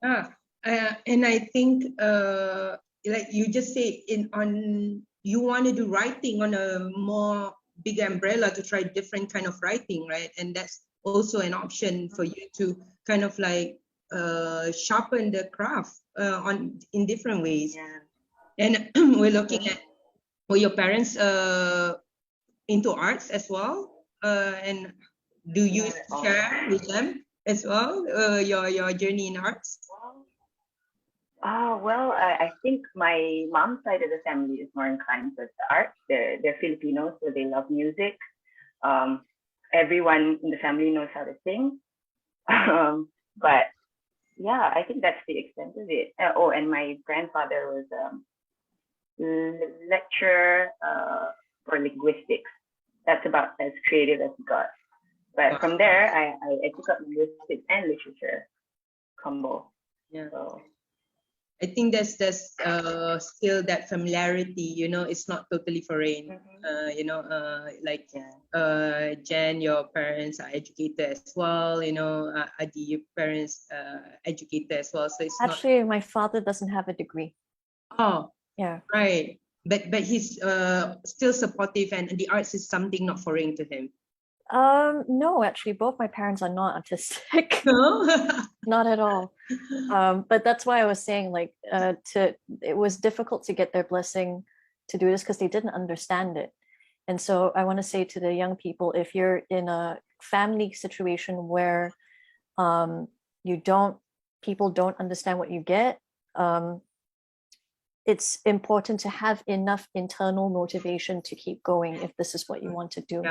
And I think like you just say you want to do writing on a more big umbrella to try different kind of writing, right? And that's also an option for you to kind of like sharpen the craft in different ways. Yeah. And we're looking at, were your parents into arts as well? And do you share with them as well your journey in arts? Well, I think my mom's side of the family is more inclined towards the arts. They're Filipinos, so they love music. Everyone in the family knows how to sing. But yeah, I think that's the extent of it. And my grandfather was lecturer for linguistics. That's about as creative as he got. But from there, I took up linguistics and literature combo. Yeah. So I think there's still that familiarity, you know, it's not totally foreign. You know, like Jen, your parents are educated as well, you know, Adi, your parents educated as well. So it's Actually, my father doesn't have a degree. Oh, yeah. Right. But he's still supportive, and the arts is something not foreign to him. No, actually, both my parents are not artistic. No? Not at all. But that's why I was saying, like, it was difficult to get their blessing to do this because they didn't understand it. And so I want to say to the young people, if you're in a family situation where people don't understand what you get, it's important to have enough internal motivation to keep going if this is what you want to do.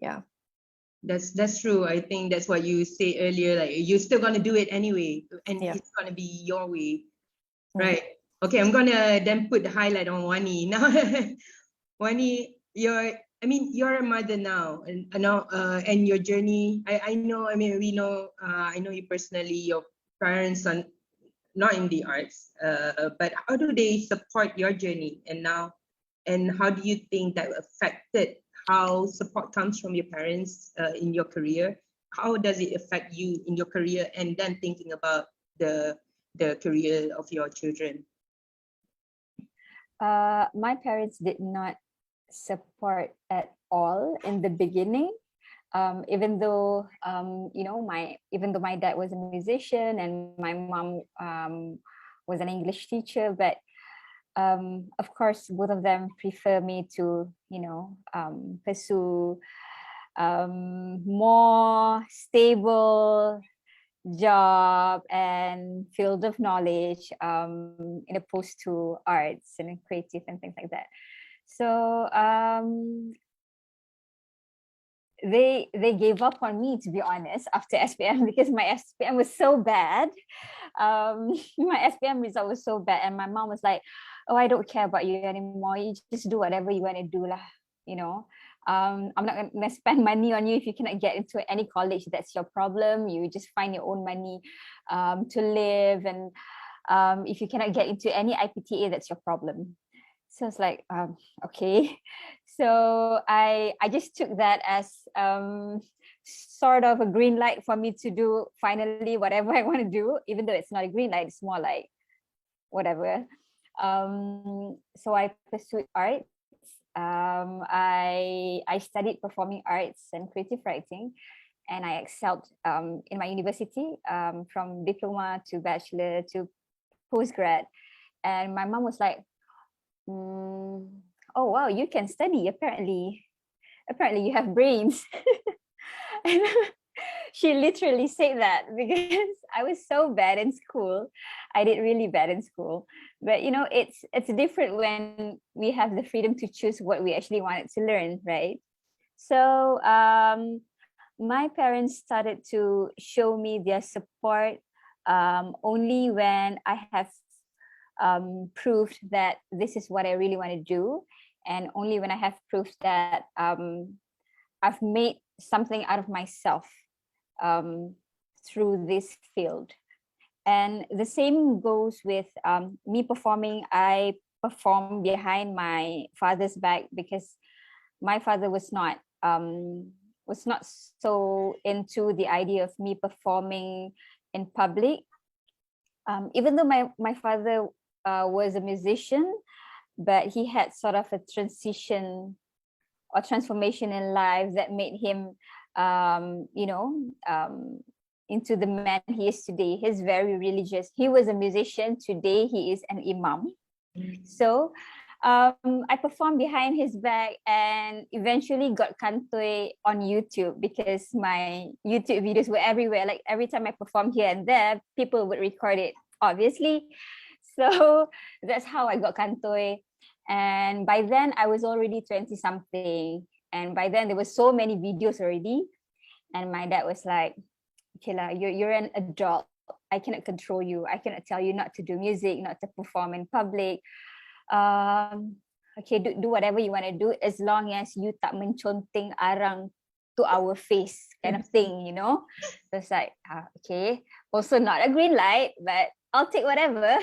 Yeah. That's true. I think that's what you say earlier, like you're still gonna do it anyway, and it's gonna be your way. Right. Okay, I'm gonna then put the highlight on Wani. Now Wani, you're a mother now, and and your journey, I know, we know, I know you personally, your parents are not in the arts, but how do they support your journey and now, and how do you think that affected how support comes from your parents in your career? How does it affect you in your career, and then thinking about the career of your children? My parents did not support at all in the beginning. Even though my dad was a musician and my mom was an English teacher, but of course, both of them prefer me to, pursue more stable job and field of knowledge in opposed to arts and creative and things like that. So they gave up on me, to be honest, after SPM, because my SPM was so bad. My SPM result was so bad, and my mom was like, "Oh, I don't care about you anymore. You just do whatever you want to do lah. I'm not gonna spend money on you. If you cannot get into any college, that's your problem. You just find your own money to live, and if you cannot get into any IPTA, that's your problem." So it's like, okay. So I just took that as sort of a green light for me to do finally whatever I want to do, even though it's not a green light, it's more like whatever. So I pursued art. I studied performing arts and creative writing, and I excelled in my university, from diploma to bachelor to postgrad. And my mom was like, "Oh wow, you can study. Apparently you have brains." And she literally said that because I was so bad in school. I did really bad in school. But it's different when we have the freedom to choose what we actually wanted to learn, right? So my parents started to show me their support only when I have proved that this is what I really want to do, and only when I have proved that I've made something out of myself through this field. And the same goes with me performing. I perform behind my father's back because my father was not so into the idea of me performing in public. Even though my father was a musician, but he had sort of a transition or transformation in life that made him into the man he is today. He's very religious. He was a musician. Today he is an imam. So I performed behind his back and eventually got kantoi on YouTube because my YouTube videos were everywhere. Like every time I performed here and there, people would record it, obviously. So that's how I got kantoi. And by then I was already 20 something. And by then there were so many videos already. And my dad was like, "Okay lah, you're an adult. I cannot control you. I cannot tell you not to do music, not to perform in public. Okay, do whatever you want to do as long as you tak menconteng arang to our face," kind of thing, So it's like, okay, also not a green light, but I'll take whatever.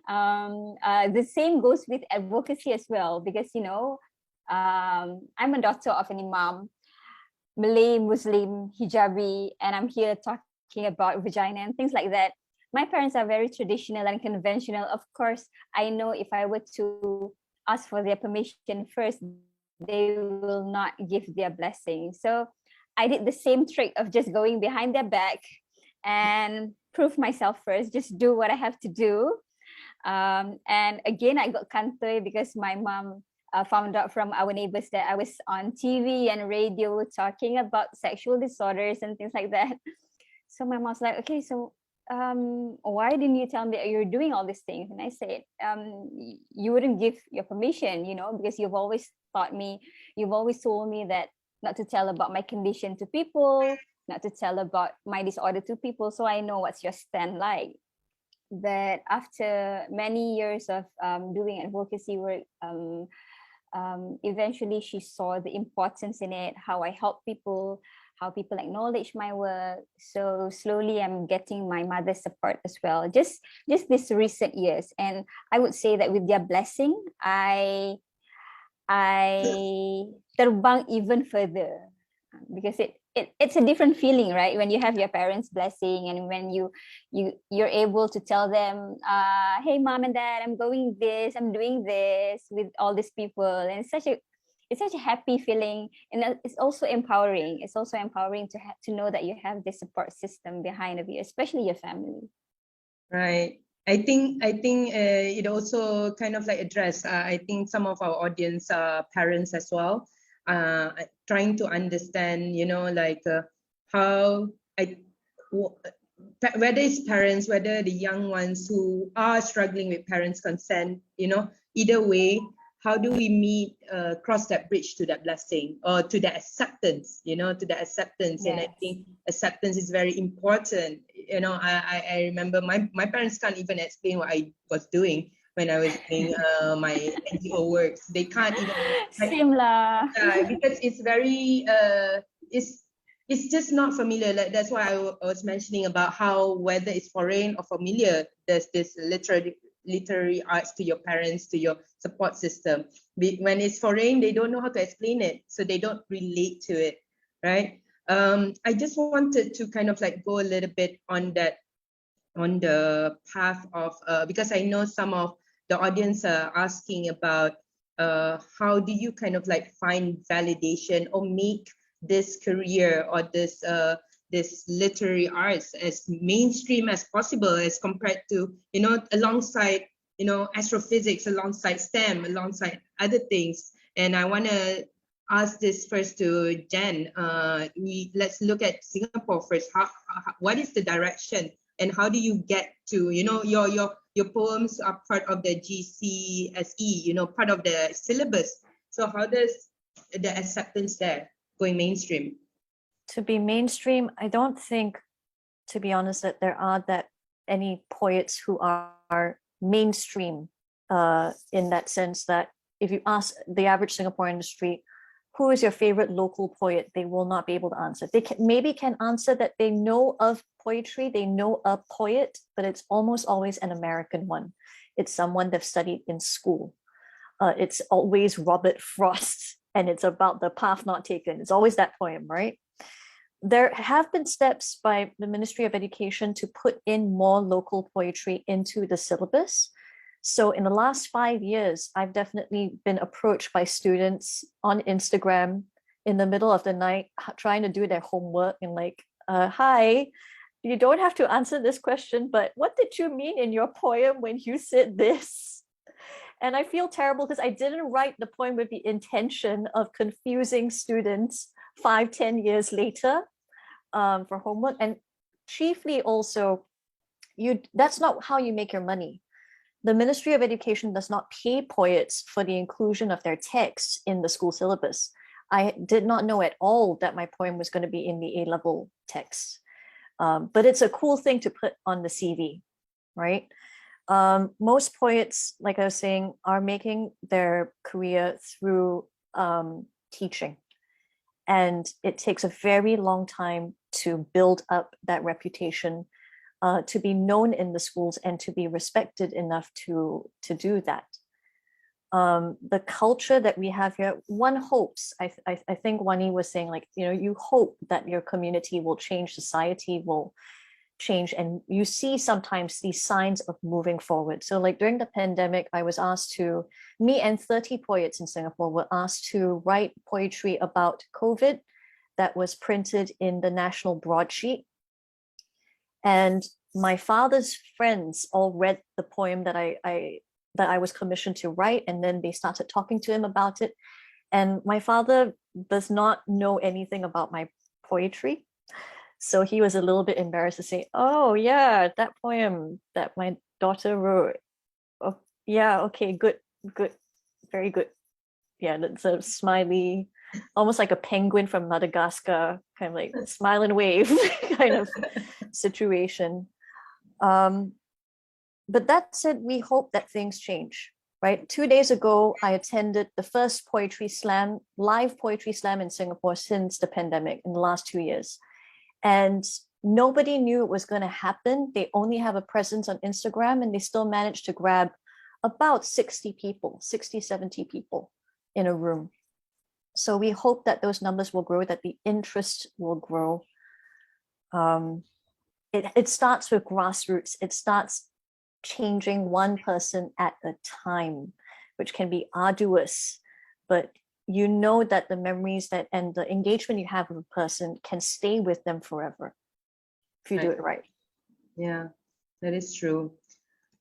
The same goes with advocacy as well, because I'm a daughter of an imam, Malay Muslim hijabi, and I'm here talking about vagina and things like that. My parents are very traditional and conventional. Of course, I know if I were to ask for their permission first, they will not give their blessing. So I did the same trick of just going behind their back and prove myself first, just do what I have to do. And again, I got kantoi because my mom found out from our neighbors that I was on TV and radio talking about sexual disorders and things like that. So my mom's like, "Okay, so why didn't you tell me that you're doing all these things?" And I said, "You wouldn't give your permission, because you've always told me that not to tell about my condition to people, not to tell about my disorder to people, so I know what's your stand like." But after many years of doing advocacy work, eventually she saw the importance in it, how I help people, how people acknowledge my work. So slowly I'm getting my mother's support as well, just this recent years. And I would say that with their blessing, I terbang even further, because it's a different feeling, right? When you have your parents' blessing and when you're able to tell them, "Hey, mom and dad, I'm doing this with all these people," and it's such a happy feeling, and it's also empowering. It's also empowering to know that you have this support system behind of you, especially your family. Right. I think it also kind of like addressed. I think some of our audience are parents as well, trying to understand, like how whether it's parents, whether the young ones who are struggling with parents' consent, either way, how do we meet, cross that bridge to that blessing or to that acceptance, to the acceptance. And I think acceptance is very important. I remember my parents can't even explain what I was doing when I was doing my NGO works. They can't even. Same lah. Because it's very, it's just not familiar. Like, that's why I was mentioning about how whether it's foreign or familiar, there's this literary arts to your parents, to your support system. When it's foreign, they don't know how to explain it, so they don't relate to it, right? I just wanted to kind of like go a little bit on the path of, because I know some of the audience are asking about how do you kind of like find validation or make this career or this literary arts as mainstream as possible, as compared to, alongside, astrophysics, alongside STEM, alongside other things. And I want to ask this first to Jen. Let's look at Singapore first. What is the direction, and how do you get to, your poems are part of the GCSE, part of the syllabus. So how does the acceptance there going mainstream? To be mainstream, I don't think, to be honest, that there are that any poets who are mainstream in that sense, that if you ask the average Singaporean in the street, who is your favorite local poet, they will not be able to answer. They maybe can answer that they know of poetry, they know a poet, but it's almost always an American one. It's someone they've studied in school. It's always Robert Frost, and it's about the path not taken. It's always that poem, right? There have been steps by the Ministry of Education to put in more local poetry into the syllabus. So in the last 5 years, I've definitely been approached by students on Instagram in the middle of the night, trying to do their homework and like, hi, you don't have to answer this question, but what did you mean in your poem when you said this? And I feel terrible because I didn't write the poem with the intention of confusing students 5-10 years later for homework. And chiefly also, that's not how you make your money. The Ministry of Education does not pay poets for the inclusion of their texts in the school syllabus. I did not know at all that my poem was going to be in the A-level text. But it's a cool thing to put on the CV, right? Most poets, like I was saying, are making their career through teaching. And it takes a very long time to build up that reputation, to be known in the schools and to be respected enough to do that. The culture that we have here, one hopes, I think Wani was saying, like, you hope that your community will change, society will change, and you see sometimes these signs of moving forward. So like during the pandemic, I was asked to, me and 30 poets in Singapore were asked to write poetry about COVID that was printed in the national broadsheet. And my father's friends all read the poem that I was commissioned to write, and then they started talking to him about it. And my father does not know anything about my poetry. So he was a little bit embarrassed to say, oh yeah, that poem that my daughter wrote. Oh yeah, okay, good, very good. Yeah, that's a smiley, almost like a penguin from Madagascar, kind of like smile and wave kind of situation. But that said, we hope that things change, right? 2 days ago, I attended the first poetry slam, live poetry slam in Singapore since the pandemic in the last 2 years. And nobody knew it was going to happen. They only have a presence on Instagram, and they still managed to grab about 60 people, 60, 70 people in a room. So we hope that those numbers will grow, that the interest will grow. It starts with grassroots. It starts changing one person at a time, which can be arduous, but you know that the memories and the engagement you have with a person can stay with them forever if you do it right. Yeah, that is true.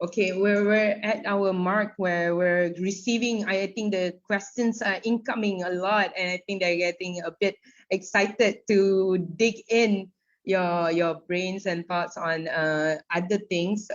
Okay, we're at our mark where we're receiving, I think the questions are incoming a lot, and I think they're getting a bit excited to dig in your brains and thoughts on other things,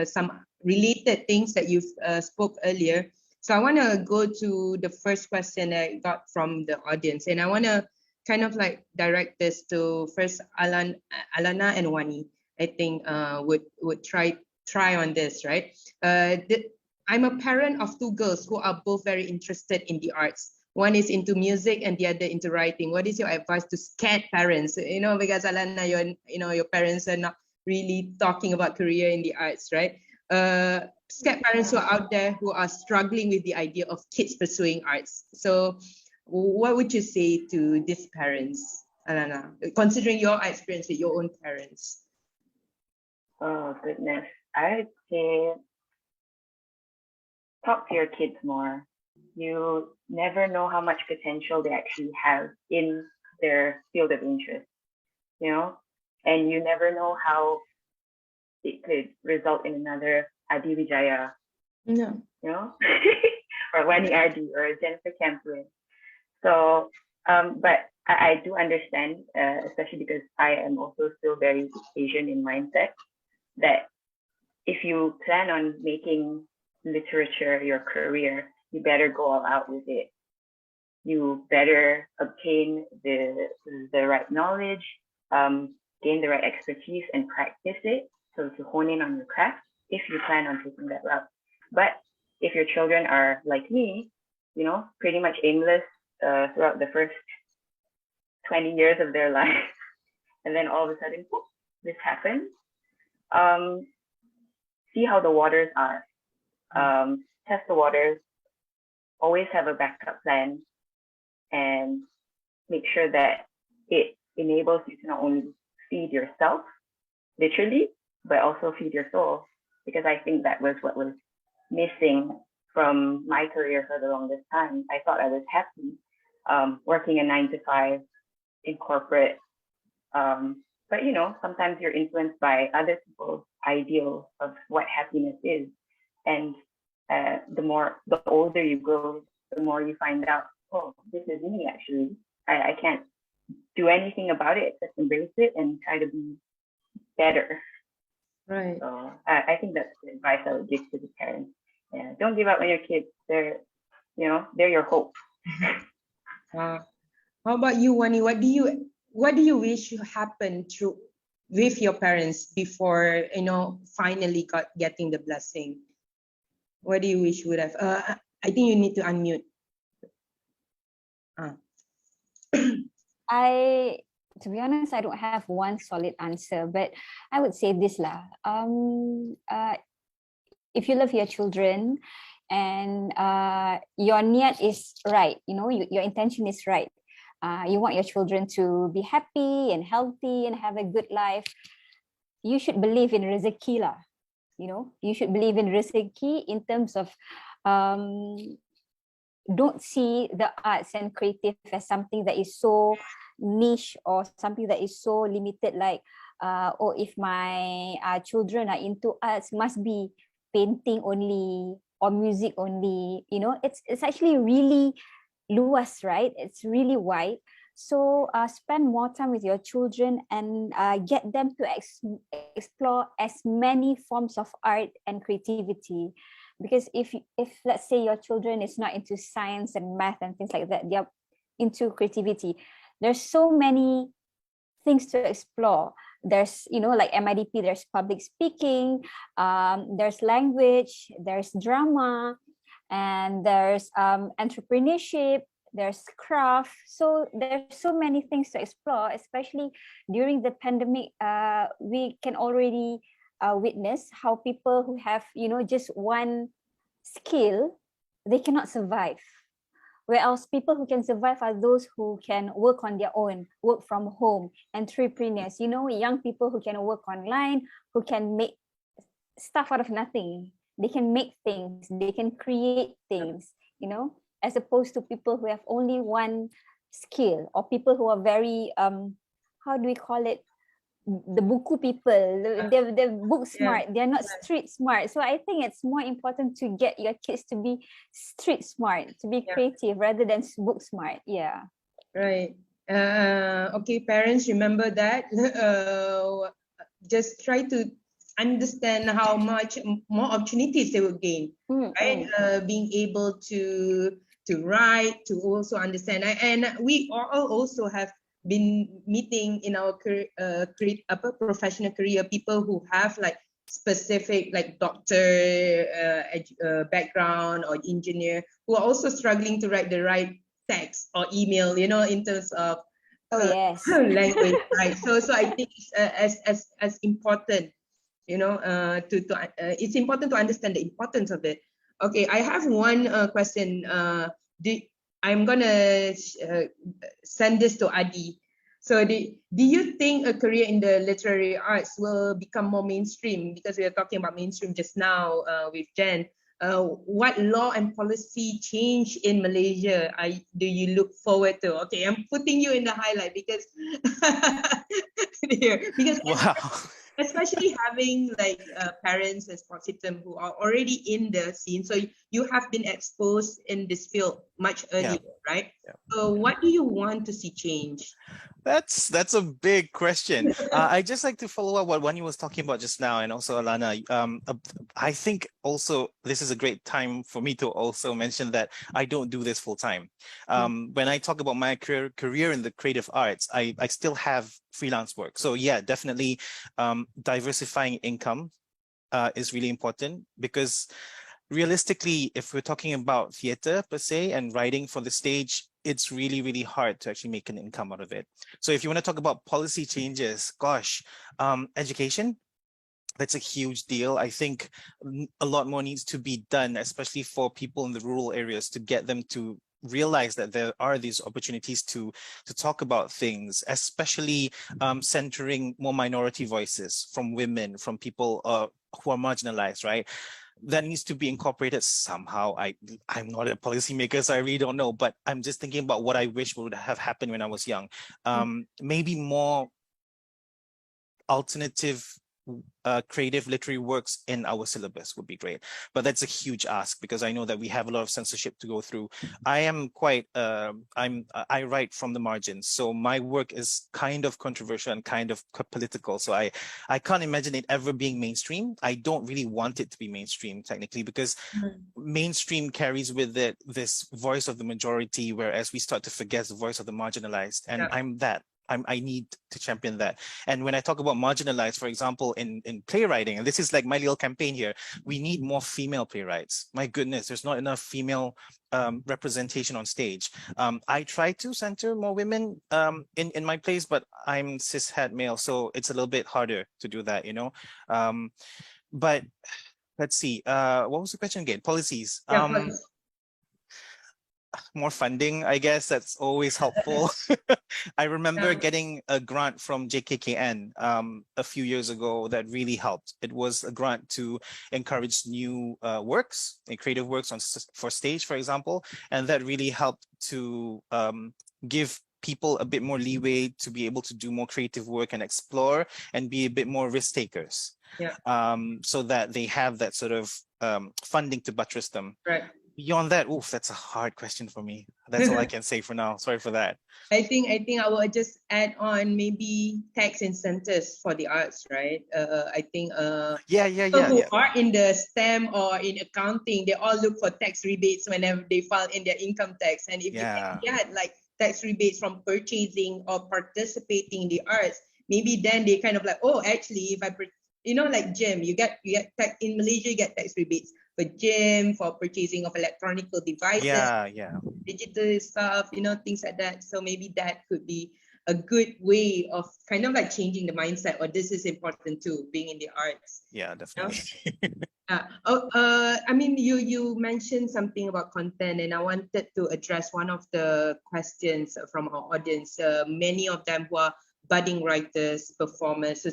some related things that you've spoke earlier. So I want to go to the first question that I got from the audience, and I want to kind of like direct this to first Alana and Wani. I think would try on this, right? I'm a parent of two girls who are both very interested in the arts. One is into music and the other into writing. What is your advice to scared parents? You know, because Alana, your parents are not really talking about career in the arts, right? Scared parents who are out there who are struggling with the idea of kids pursuing arts. So what would you say to these parents, Alana, considering your experience with your own parents? Oh goodness. I'd say talk to your kids more. You never know how much potential they actually have in their field of interest, you know, and you never know how it could result in another Adi Wijaya, No. you know, or Wani Ardi or Jennifer Camplin. So, but I do understand, especially because I am also still very Asian in mindset, that if you plan on making literature your career, you better go all out with it. You better obtain the right knowledge, gain the right expertise and practice it, so to hone in on your craft if you plan on taking that route. But if your children are like me, you know, pretty much aimless throughout the first 20 years of their life, and then all of a sudden, whoop, this happens, see how the waters are. Test the waters, always have a backup plan, and make sure that it enables you to not only feed yourself, literally, but also feed your soul. Because I think that was what was missing from my career for the longest time. I thought I was happy working a 9 to 5 in corporate. But you know, sometimes you're influenced by other people's ideals of what happiness is. And the older you grow, the more you find out, oh, this is me actually. I can't do anything about it, just embrace it and try to be better. Right. So I think that's the advice I would give to the parents. Yeah, don't give up on your kids. They're your hope. How about you, Wani? What do you wish happened with your parents before finally getting the blessing? What do you wish would have? I think you need to unmute. To be honest, I don't have one solid answer, but I would say this lah. If you love your children and your niyat is right, your intention is right. You want your children to be happy and healthy and have a good life. You should believe in rezeki lah. You should believe in rezeki in terms of don't see the arts and creative as something that is so niche or something that is so limited, like if my children are into arts, must be painting only or music only. It's actually really luas, right? It's really wide. So spend more time with your children and get them to explore as many forms of art and creativity. Because if let's say your children is not into science and math and things like that, they're into creativity, there's so many things to explore. There's like MIDP, there's public speaking, there's language, there's drama, and there's entrepreneurship, there's craft. So there's so many things to explore, especially during the pandemic. We can already witness how people who have just one skill, they cannot survive, whereas people who can survive are those who can work on their own, work from home, entrepreneurs, young people who can work online, who can make stuff out of nothing. They can make things, they can create things, as opposed to people who have only one skill, or people who are very how do we call it, the buku people, they're book smart, they're not street smart. So I think it's more important to get your kids to be street smart, to be creative rather than book smart. Yeah. Right. Okay, parents, remember that. Just try to understand how much more opportunities they will gain, right? Being able to write, to also understand. And we all also have been meeting in our professional career people who have like specific like doctor background or engineer who are also struggling to write the right text or email, you know, in terms of language, right? So I think it's as important, you know, it's important to understand the importance of it. Okay, I have one question. I'm gonna send this to Adi. So do you think a career in the literary arts will become more mainstream? Because we are talking about mainstream just now with Jen. What law and policy change in Malaysia do you look forward to? Okay, I'm putting you in the highlight because because Wow. especially having like parents and support system who are already in the scene, so you have been exposed in this field much earlier, right? So what do you want to see change? That's a big question. I just like to follow up what Wani was talking about just now, and also Alana. I think also this is a great time for me to also mention that I don't do this full time. When I talk about my career in the creative arts, I still have freelance work. So yeah, definitely diversifying income is really important, because realistically, if we're talking about theater per se and writing for the stage, it's really, really hard to actually make an income out of it. So if you want to talk about policy changes, gosh, education, that's a huge deal. I think a lot more needs to be done, especially for people in the rural areas, to get them to realize that there are these opportunities to talk about things, especially centering more minority voices, from women, from people who are marginalized, right? That needs to be incorporated somehow. I'm not a policymaker, so I really don't know, but I'm just thinking about what I wish would have happened when I was young. Maybe more alternative creative literary works in our syllabus would be great, but that's a huge ask because I know that we have a lot of censorship to go through. I am quite I write from the margins, so my work is kind of controversial and kind of political, so I can't imagine it ever being mainstream. I don't really want it to be mainstream technically, because mainstream carries with it this voice of the majority, whereas we start to forget the voice of the marginalized, and I need to champion that. And when I talk about marginalized, for example, in playwriting, and this is like my little campaign here, we need more female playwrights. My goodness, there's not enough female representation on stage. I try to center more women in my plays, but I'm cis-het male, so it's a little bit harder to do that, you know. But let's see, what was the question again? Policies. More funding, I guess that's always helpful. I remember getting a grant from JKKN a few years ago that really helped. It was a grant to encourage new works, creative works for stage, for example, and that really helped to give people a bit more leeway to be able to do more creative work and explore and be a bit more risk takers. So that they have that sort of funding to buttress them. Right. Beyond that, oof, that's a hard question for me. That's all I can say for now. Sorry for that. I think I will just add on maybe tax incentives for the arts, right? I think people who are in the STEM or in accounting, they all look for tax rebates whenever they file in their income tax. And if you can get like tax rebates from purchasing or participating in the arts, maybe then they kind of like, oh, actually, if I like gym, you get tax in Malaysia, you get tax rebates for gym, for purchasing of electronical devices, digital stuff, things like that. So maybe that could be a good way of kind of like changing the mindset, or this is important too, being in the arts. Yeah, definitely. I mean, you mentioned something about content, and I wanted to address one of the questions from our audience. Many of them who are budding writers, performers, so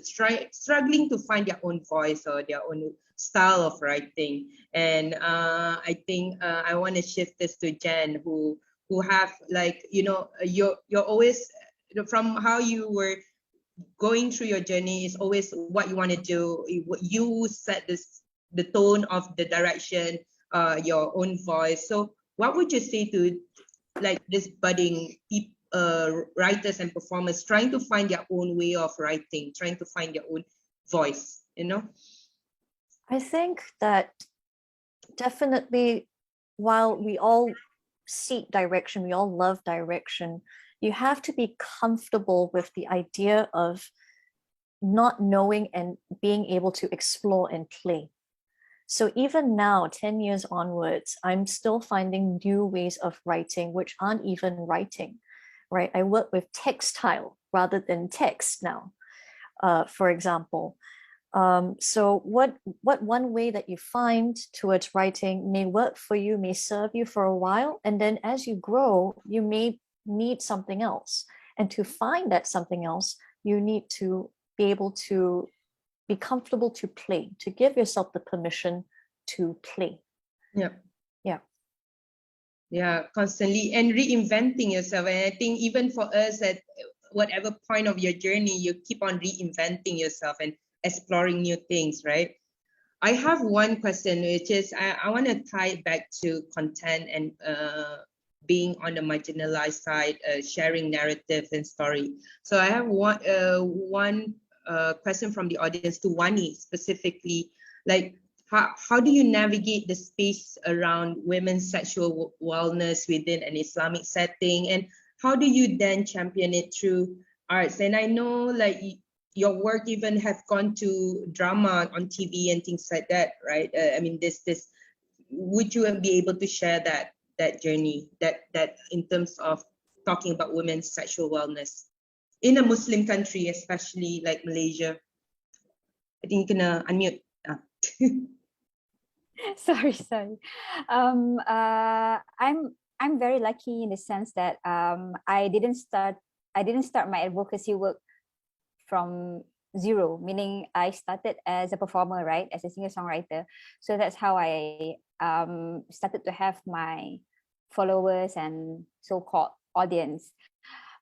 struggling to find their own voice or their own style of writing. And I think I want to shift this to Jen, who have like, you're always, from how you were going through your journey is always what you want to do. You set the tone of the direction, your own voice. So what would you say to like this budding writers and performers trying to find their own way of writing, trying to find their own voice, you know? I think that definitely, while we all seek direction, we all love direction, you have to be comfortable with the idea of not knowing and being able to explore and play. So even now, 10 years onwards, I'm still finding new ways of writing, which aren't even writing, right? I work with textile rather than text now, for example. So what one way that you find towards writing may work for you, may serve you for a while, and then as you grow, you may need something else. And to find that something else, you need to be able to be comfortable to play, to give yourself the permission to play. Yeah, constantly and reinventing yourself. And I think even for us, at whatever point of your journey, you keep on reinventing yourself and exploring new things, right? I have one question, which is I want to tie it back to content and being on the marginalized side, sharing narrative and story. So I have one question from the audience to Wani specifically, like how do you navigate the space around women's sexual wellness within an Islamic setting, and how do you then champion it through arts? And I know like your work even have gone to drama on TV and things like that, right? I mean, this would you be able to share that journey, that in terms of talking about women's sexual wellness in a Muslim country, especially like Malaysia? I think you can unmute. sorry. I'm very lucky in the sense that I didn't start my advocacy work from zero, meaning I started as a performer, right, as a singer-songwriter. So that's how I started to have my followers and so-called audience.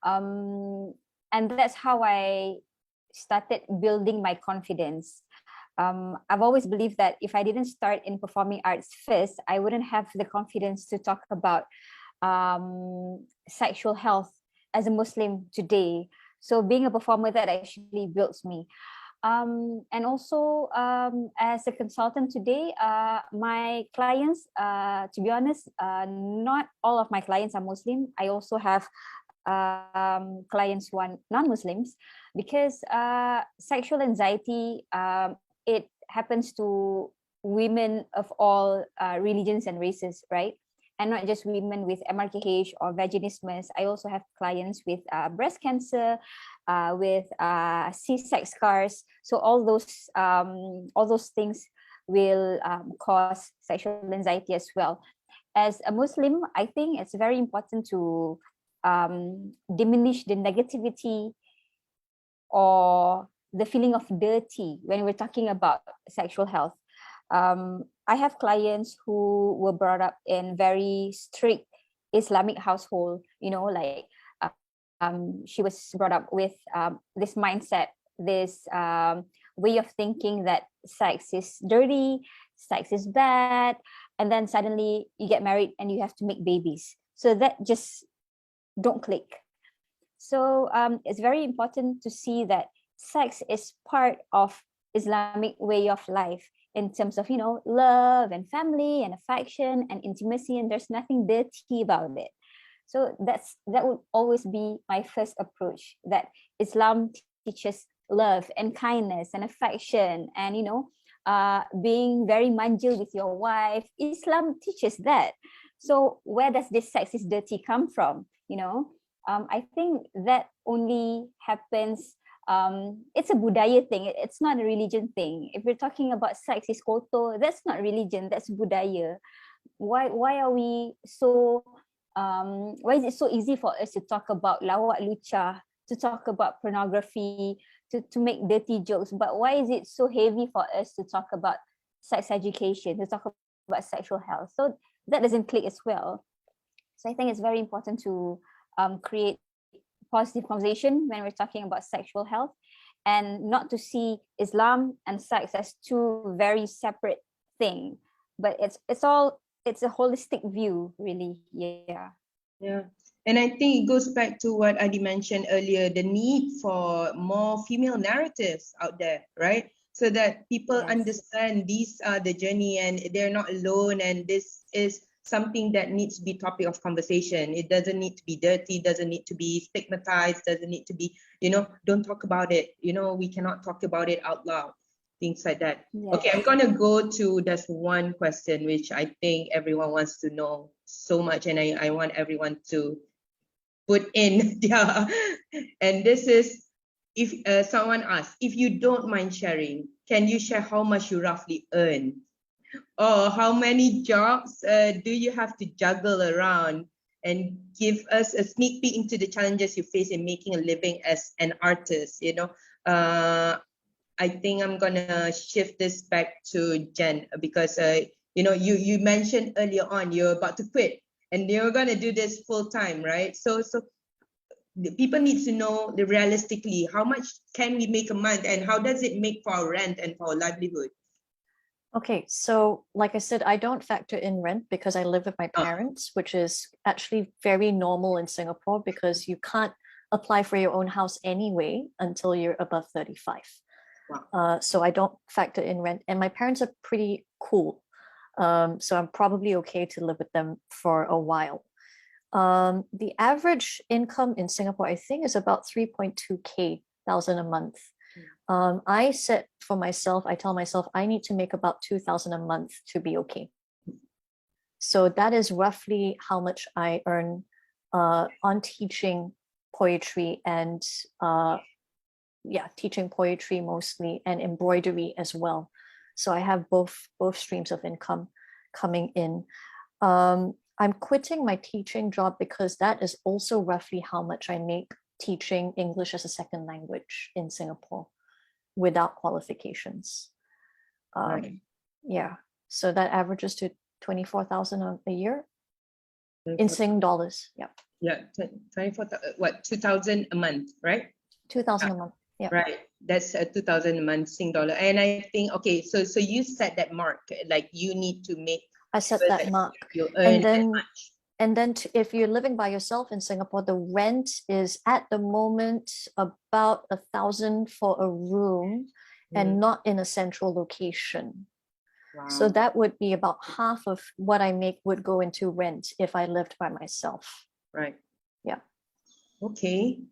And that's how I started building my confidence. I've always believed that if I didn't start in performing arts first, I wouldn't have the confidence to talk about sexual health as a Muslim today. So being a performer, that actually builds me. And also as a consultant today, my clients, to be honest, not all of my clients are Muslim. I also have clients who are non-Muslims, because sexual anxiety, it happens to women of all religions and races, right? And not just women with MRKH or vaginismus. I also have clients with breast cancer, with C-sex scars. So all those things will cause sexual anxiety as well. As a Muslim, I think it's very important to diminish the negativity or the feeling of dirty when we're talking about sexual health. I have clients who were brought up in very strict Islamic household, like she was brought up with this mindset, this way of thinking that sex is dirty, sex is bad, and then suddenly you get married and you have to make babies. So that just don't click. So it's very important to see that sex is part of Islamic way of life in terms of, love and family and affection and intimacy, and there's nothing dirty about it. So that would always be my first approach, that Islam teaches love and kindness and affection and, being very manjil with your wife. Islam teaches that. So where does this sex is dirty come from? I think that only happens. It's a budaya thing. It's not a religion thing. If we're talking about sex is kotor, that's not religion. That's budaya. Why are we so? Why is it so easy for us to talk about lawak lucha, to talk about pornography, to make dirty jokes? But why is it so heavy for us to talk about sex education, to talk about sexual health? So that doesn't click as well. So I think it's very important to create positive conversation when we're talking about sexual health. and not to see Islam and sex as two very separate things, but it's a holistic view, really. Yeah. Yeah. And I think it goes back to what Adi mentioned earlier, the need for more female narratives out there, right? So that people Yes. understand these are the journey and they're not alone, and this is something that needs to be topic of conversation. It doesn't need to be dirty, doesn't need to be stigmatized, doesn't need to be, don't talk about it. We cannot talk about it out loud, things like that. Yes. Okay, I'm gonna go to just one question which I think everyone wants to know so much, and I want everyone to put in their, and this is, if someone asks, if you don't mind sharing, can you share how much you roughly earn? Or how many jobs do you have to juggle around? And give us a sneak peek into the challenges you face in making a living as an artist. I think I'm gonna shift this back to Jen, because you mentioned earlier on you're about to quit and you're gonna do this full time, right? So the people need to know realistically how much can we make a month, and how does it make for our rent and for our livelihood? Okay, so like I said, I don't factor in rent because I live with my parents, which is actually very normal in Singapore because you can't apply for your own house anyway until you're above 35. Wow. So I don't factor in rent, and my parents are pretty cool. So I'm probably okay to live with them for a while. The average income in Singapore, I think, is about 3.2K thousand a month. I set for myself, I tell myself I need to make about 2,000 a month to be okay. So that is roughly how much I earn on teaching poetry and teaching poetry mostly, and embroidery as well. So I have both streams of income coming in. I'm quitting my teaching job because that is also roughly how much I make teaching English as a second language in Singapore without qualifications. Right. Yeah, so that averages to 24,000 a year in Sing dollars. Yeah. Yeah, 2,000 a month, right? 2,000 a month. Yeah. Right. That's 2,000 a month Sing dollar. And I think, okay, so you set that mark, like you need to make. I set that mark. You earn that much. And then if you're living by yourself in Singapore, the rent is at the moment about 1,000 for a room and not in a central location. Wow. So that would be about half of what I make would go into rent if I lived by myself. Right. Yeah. Okay.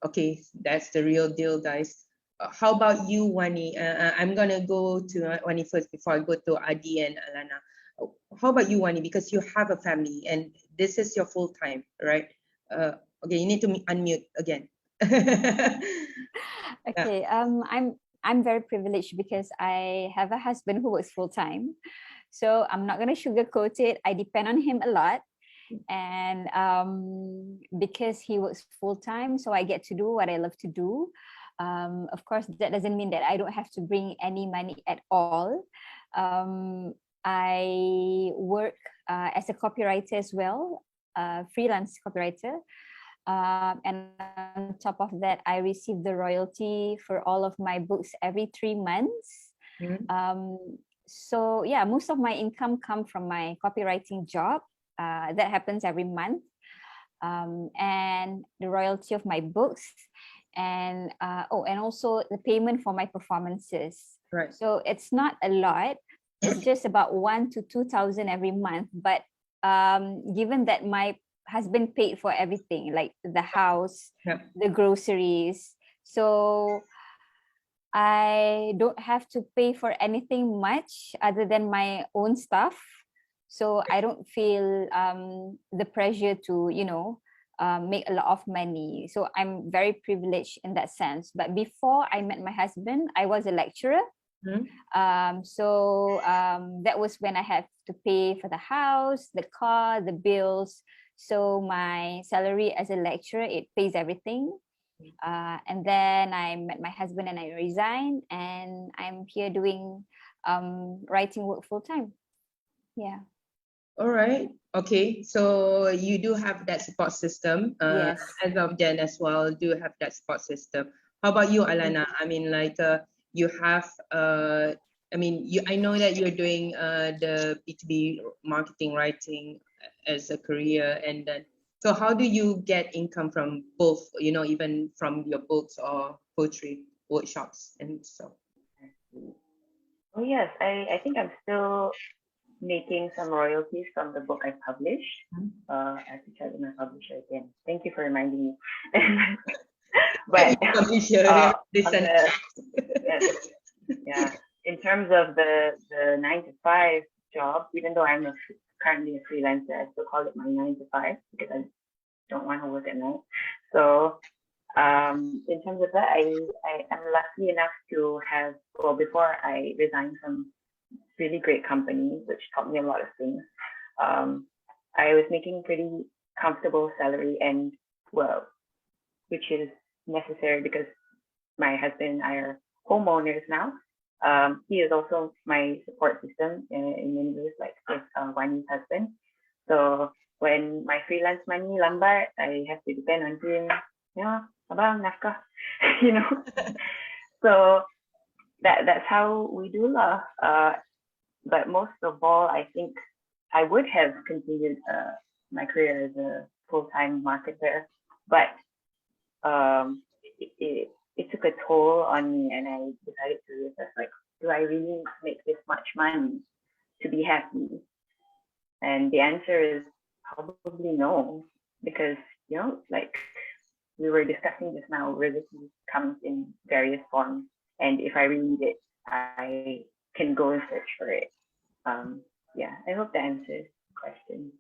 Okay, that's the real deal, guys. How about you, Wani? I'm gonna go to Wani first before I go to Adi and Alana. How about you, Wani? Because you have a family and this is your full time, right? Okay, you need to unmute again. Okay. I'm very privileged because I have a husband who works full time. So I'm not gonna sugarcoat it. I depend on him a lot. And because he works full time, so I get to do what I love to do. Of course, that doesn't mean that I don't have to bring any money at all. I work as a copywriter as well, freelance copywriter. And on top of that, I receive the royalty for all of my books every 3 months. So yeah, most of my income come from my copywriting job. That happens every month. And the royalty of my books, and and also the payment for my performances. Right. So it's not a lot. It's just about 1,000 to 2,000 every month. But given that my husband paid for everything, like the house, the groceries, so I don't have to pay for anything much other than my own stuff. So I don't feel the pressure to, make a lot of money. So I'm very privileged in that sense. But before I met my husband, I was a lecturer. So that was when I had to pay for the house, the car, the bills. So my salary as a lecturer, it pays everything. And then I met my husband and I resigned, and I'm here doing writing work full time. Yeah. All right. Okay. So you do have that support system. Yes. As of Jen as well, do have that support system. How about you, Alana? I mean, like you have, I mean, I know that you're doing the B2B marketing writing as a career, and then so how do you get income from both? You know, even from your books or poetry workshops and so. Oh yes, I think I'm still making some royalties from the book I published. I have to check with my publisher again. Thank you for reminding me. But Publisher, on listen. yes, yeah, in terms of the 9 to 5 job, even though I'm currently a freelancer, I still call it my 9 to 5 because I don't want to work at night. So in terms of that, I am lucky enough to have, well, before I resigned from really great companies, which taught me a lot of things, I was making pretty comfortable salary, and well, which is necessary because my husband and I are homeowners now. He is also my support system in many ways, like his Wani's husband. So when my freelance money lambat, I have to depend on him. Yeah, abang nafkah, you know. So that's how we do lah. But most of all, I think I would have continued my career as a full-time marketer, but it took a toll on me, and I decided to reassess, like, do I really make this much money to be happy? And the answer is probably no, because, you know, like we were discussing just now, resistance comes in various forms, and if I really need it, I can go and search for it. Yeah, I hope that answers the question.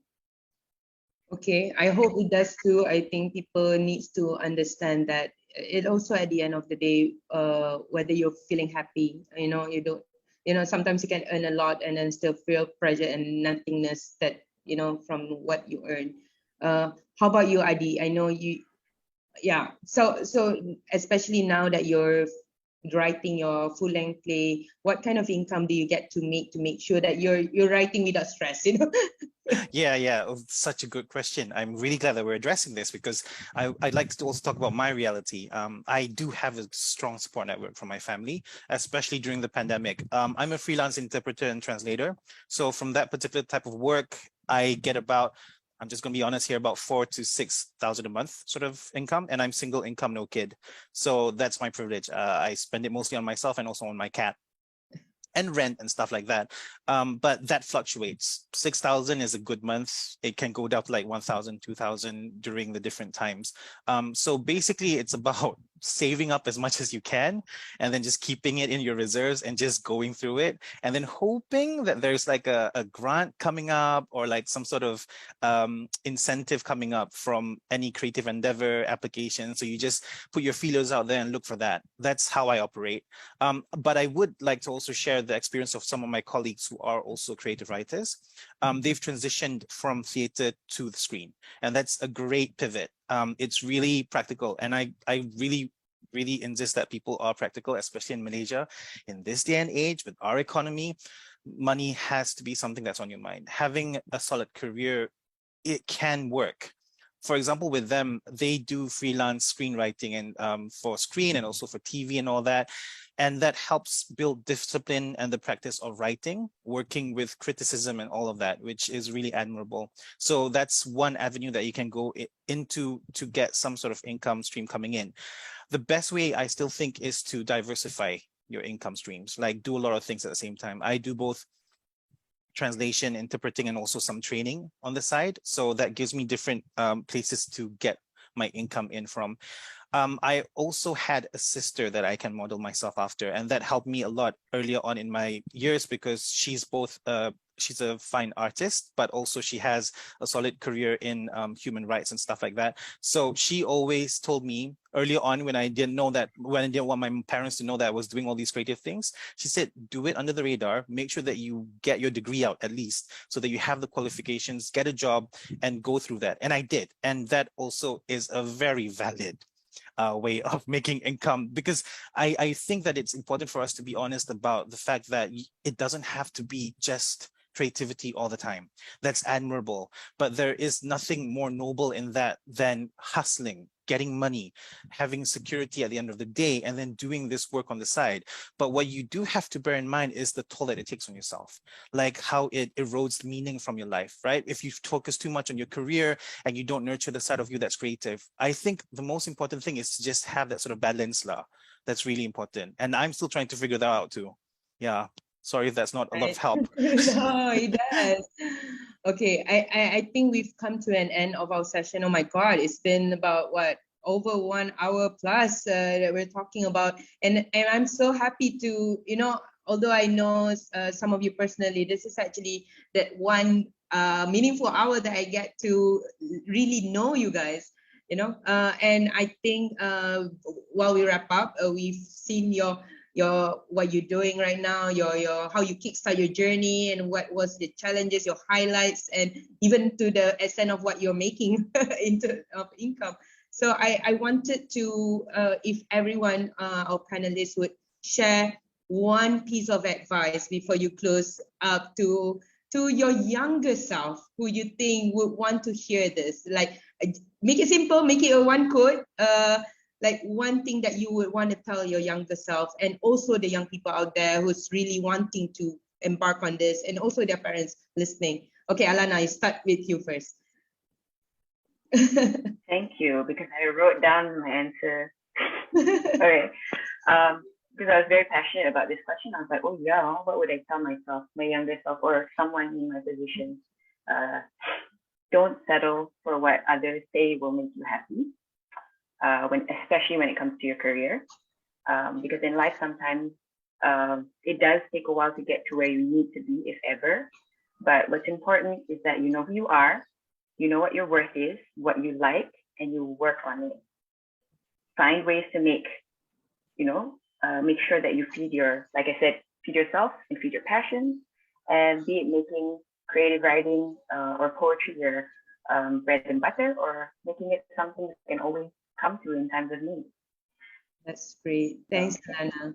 Okay, I hope it does too. I think people needs to understand that it also, at the end of the day, whether you're feeling happy, you know, you don't, you know, sometimes you can earn a lot and then still feel pressure and nothingness that, you know, from what you earn. How about you, Adi? I know you, yeah. So especially now that you're writing your full-length play, what kind of income do you get to make sure that you're writing without stress, you know? Yeah. Oh, such a good question. I'm really glad that we're addressing this because I'd like to also talk about my reality. I do have a strong support network from my family, especially during the pandemic. I'm a freelance interpreter and translator. So from that particular type of work, I get about, I'm just going to be honest here, about 4,000 to 6,000 a month sort of income, and I'm single income, no kid. So that's my privilege. I spend it mostly on myself and also on my cat and rent and stuff like that. But that fluctuates. 6,000 is a good month. It can go down to like 1,000, 2,000 during the different times. So basically it's about saving up as much as you can and then just keeping it in your reserves and just going through it and then hoping that there's like a grant coming up or like some sort of incentive coming up from any creative endeavor application. So you just put your feelers out there and look for that. That's how I operate. But I would like to also share the experience of some of my colleagues who are also creative writers. They've transitioned from theater to the screen, and that's a great pivot. It's really practical, and I really insist that people are practical, especially in Malaysia. In this day and age, with our economy, money has to be something that's on your mind. Having a solid career, it can work. For example, with them, they do freelance screenwriting and for screen and also for TV and all that. And that helps build discipline and the practice of writing, working with criticism and all of that, which is really admirable. So that's one avenue that you can go into to get some sort of income stream coming in. The best way, I still think, is to diversify your income streams, like do a lot of things at the same time. I do both translation, interpreting, and also some training on the side. So that gives me different places to get my income in from. I also had a sister that I can model myself after, and that helped me a lot earlier on in my years because she's both she's a fine artist, but also she has a solid career in human rights and stuff like that. So she always told me earlier on when I didn't know that, when I didn't want my parents to know that I was doing all these creative things, she said, do it under the radar, make sure that you get your degree out at least so that you have the qualifications, get a job and go through that. And I did. And that also is a very valid way of making income, because I think that it's important for us to be honest about the fact that it doesn't have to be just creativity all the time. That's admirable, but there is nothing more noble in that than hustling getting money, having security at the end of the day, and then doing this work on the side. But what you do have to bear in mind is the toll that it takes on yourself, like how it erodes meaning from your life, right? If you focus too much on your career and you don't nurture the side of you that's creative, I think the most important thing is to just have that sort of balance lah. That's really important. And I'm still trying to figure that out too. Yeah. Sorry if that's not a lot of help. No, it does. Okay, I think we've come to an end of our session. Oh my God, it's been about what, over 1 hour plus that we're talking about, and I'm so happy to, you know, although I know some of you personally, this is actually that one meaningful hour that I get to really know you guys, you know, and I think while we wrap up, we've seen your what you're doing right now, your how you kickstart your journey, and what was the challenges, your highlights, and even to the extent of what you're making into of income. So I wanted to, if everyone, our panelists would share one piece of advice before you close up to your younger self, who you think would want to hear this. Like, make it simple, make it a one quote. Like one thing that you would want to tell your younger self, and also the young people out there who's really wanting to embark on this, and also their parents listening. Okay, Alana, I start with you first. Thank you, because I wrote down my answer. Okay, because I was very passionate about this question. I was like, oh yeah, what would I tell myself, my younger self, or someone in my position? Don't settle for what others say will make you happy. Especially when it comes to your career, because in life sometimes it does take a while to get to where you need to be, if ever. But what's important is that you know who you are, you know what your worth is, what you like, and you work on it. Find ways to make sure that you feed like I said, feed yourself and feed your passion, and be it making creative writing or poetry your bread and butter, or making it something that can always come to in times of need. That's great. Thanks, Alana.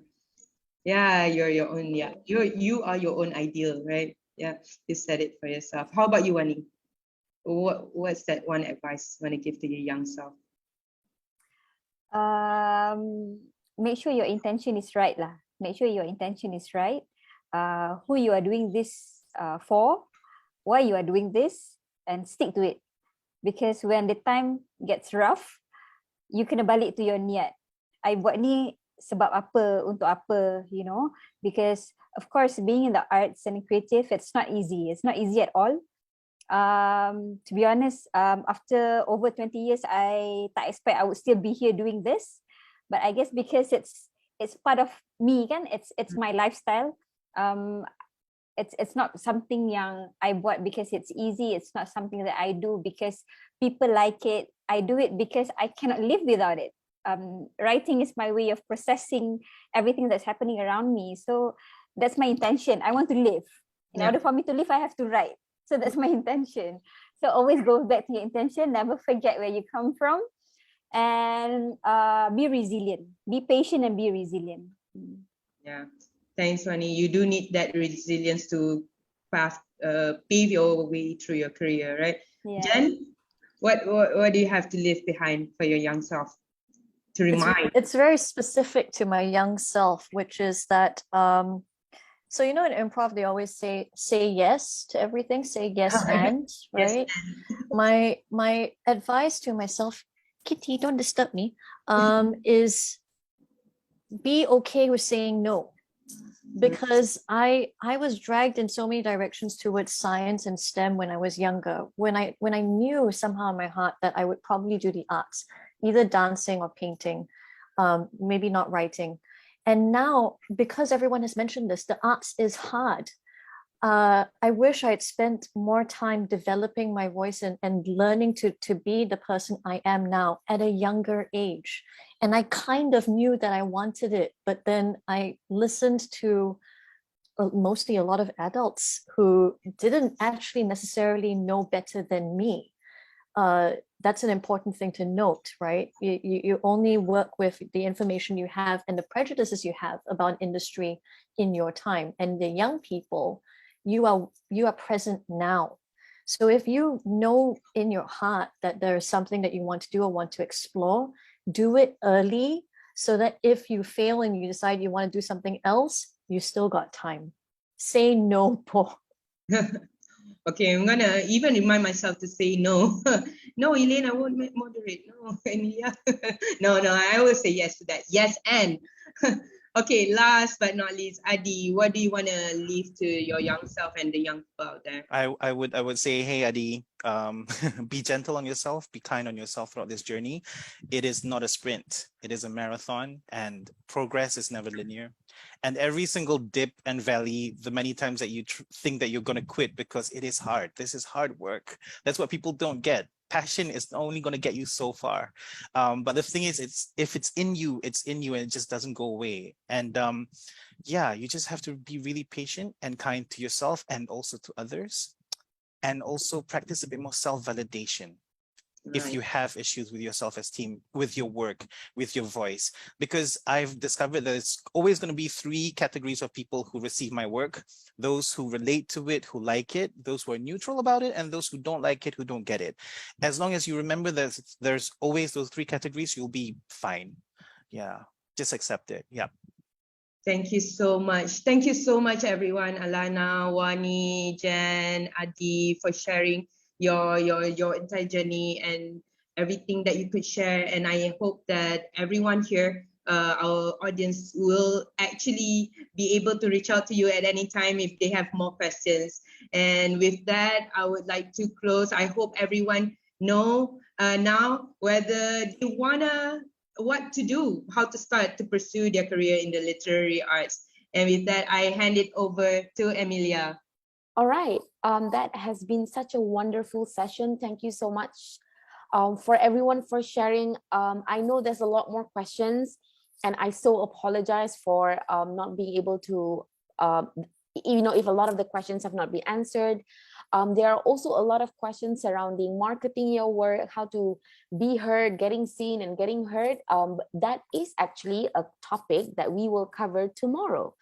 Yeah, you're your own. Yeah, you are your own ideal, right? Yeah, you said it for yourself. How about you, Wani? What's that one advice you want to give to your young self? Make sure your intention is right lah. Make sure your intention is right. Who you are doing this for, why you are doing this, and stick to it. Because when the time gets rough, you kena balik to your niat. I buat ni sebab apa, untuk apa, you know. Because of course, being in the arts and creative, it's not easy. It's not easy at all. To be honest, after over 20 years, I tak expect I would still be here doing this. But I guess because it's part of me, kan? It's my lifestyle. It's not something yang I buat because it's easy. It's not something that I do because people like it. I do it because I cannot live without it. Writing is my way of processing everything that's happening around me. So that's my intention. I want to live. In order for me to live, I have to write. So that's my intention. So always go back to your intention. Never forget where you come from. And be resilient. Be patient and be resilient. Yeah. Thanks, Wani. You do need that resilience to pave your way through your career, right? Yeah. Jen, what do you have to leave behind for your young self to remind? It's very specific to my young self, which is that so you know in improv they always say yes to everything, say yes and, right? Yes. My advice to myself, Kitty, don't disturb me, is be okay with saying no. Because I was dragged in so many directions towards science and STEM when I was younger, when I knew somehow in my heart that I would probably do the arts, either dancing or painting, maybe not writing. And now, because everyone has mentioned this, the arts is hard. I wish I'd spent more time developing my voice and learning to be the person I am now at a younger age. And I kind of knew that I wanted it, but then I listened to mostly a lot of adults who didn't actually necessarily know better than me. That's an important thing to note, right? You only work with the information you have and the prejudices you have about industry in your time. And the young people, you are present now. So if you know in your heart that there's something that you want to do or want to explore, do it early so that if you fail and you decide you want to do something else, you still got time. Say no, po. Okay, I'm gonna even remind myself to say no. No, Elaine, I won't moderate. No, Emilia. No, I will say yes to that. Yes, and okay, last but not least, Adi, what do you want to leave to your young self and the young people out there? I would say, hey Adi, be gentle on yourself, be kind on yourself throughout this journey. It is not a sprint, it is a marathon, and progress is never linear. And every single dip and valley, the many times that you think that you're going to quit because it is hard. This is hard work. That's what people don't get. Passion is only going to get you so far. But the thing is, if it's in you, and it just doesn't go away. And yeah, you just have to be really patient and kind to yourself and also to others. And also practice a bit more self-validation if you have issues with your self-esteem, with your work, with your voice. Because I've discovered that it's always going to be three categories of people who receive my work: those who relate to it, who like it, those who are neutral about it, and those who don't like it, who don't get it. As long as you remember that there's always those three categories, you'll be fine. Yeah, just accept it. Yeah. Thank you so much. Thank you so much, everyone. Alana, Wani, Jen, Adi, for sharing your entire journey and everything that you could share. And I hope that everyone here, our audience, will actually be able to reach out to you at any time if they have more questions. And with that, I would like to close. I hope everyone know now whether they wanna what to do, how to start to pursue their career in the literary arts. And with that, I hand it over to Emilia. All right. That has been such a wonderful session. Thank you so much for everyone for sharing. I know there's a lot more questions, and I so apologize for not being able to, if a lot of the questions have not been answered. There are also a lot of questions surrounding marketing your work, how to be heard, getting seen and getting heard. That is actually a topic that we will cover tomorrow.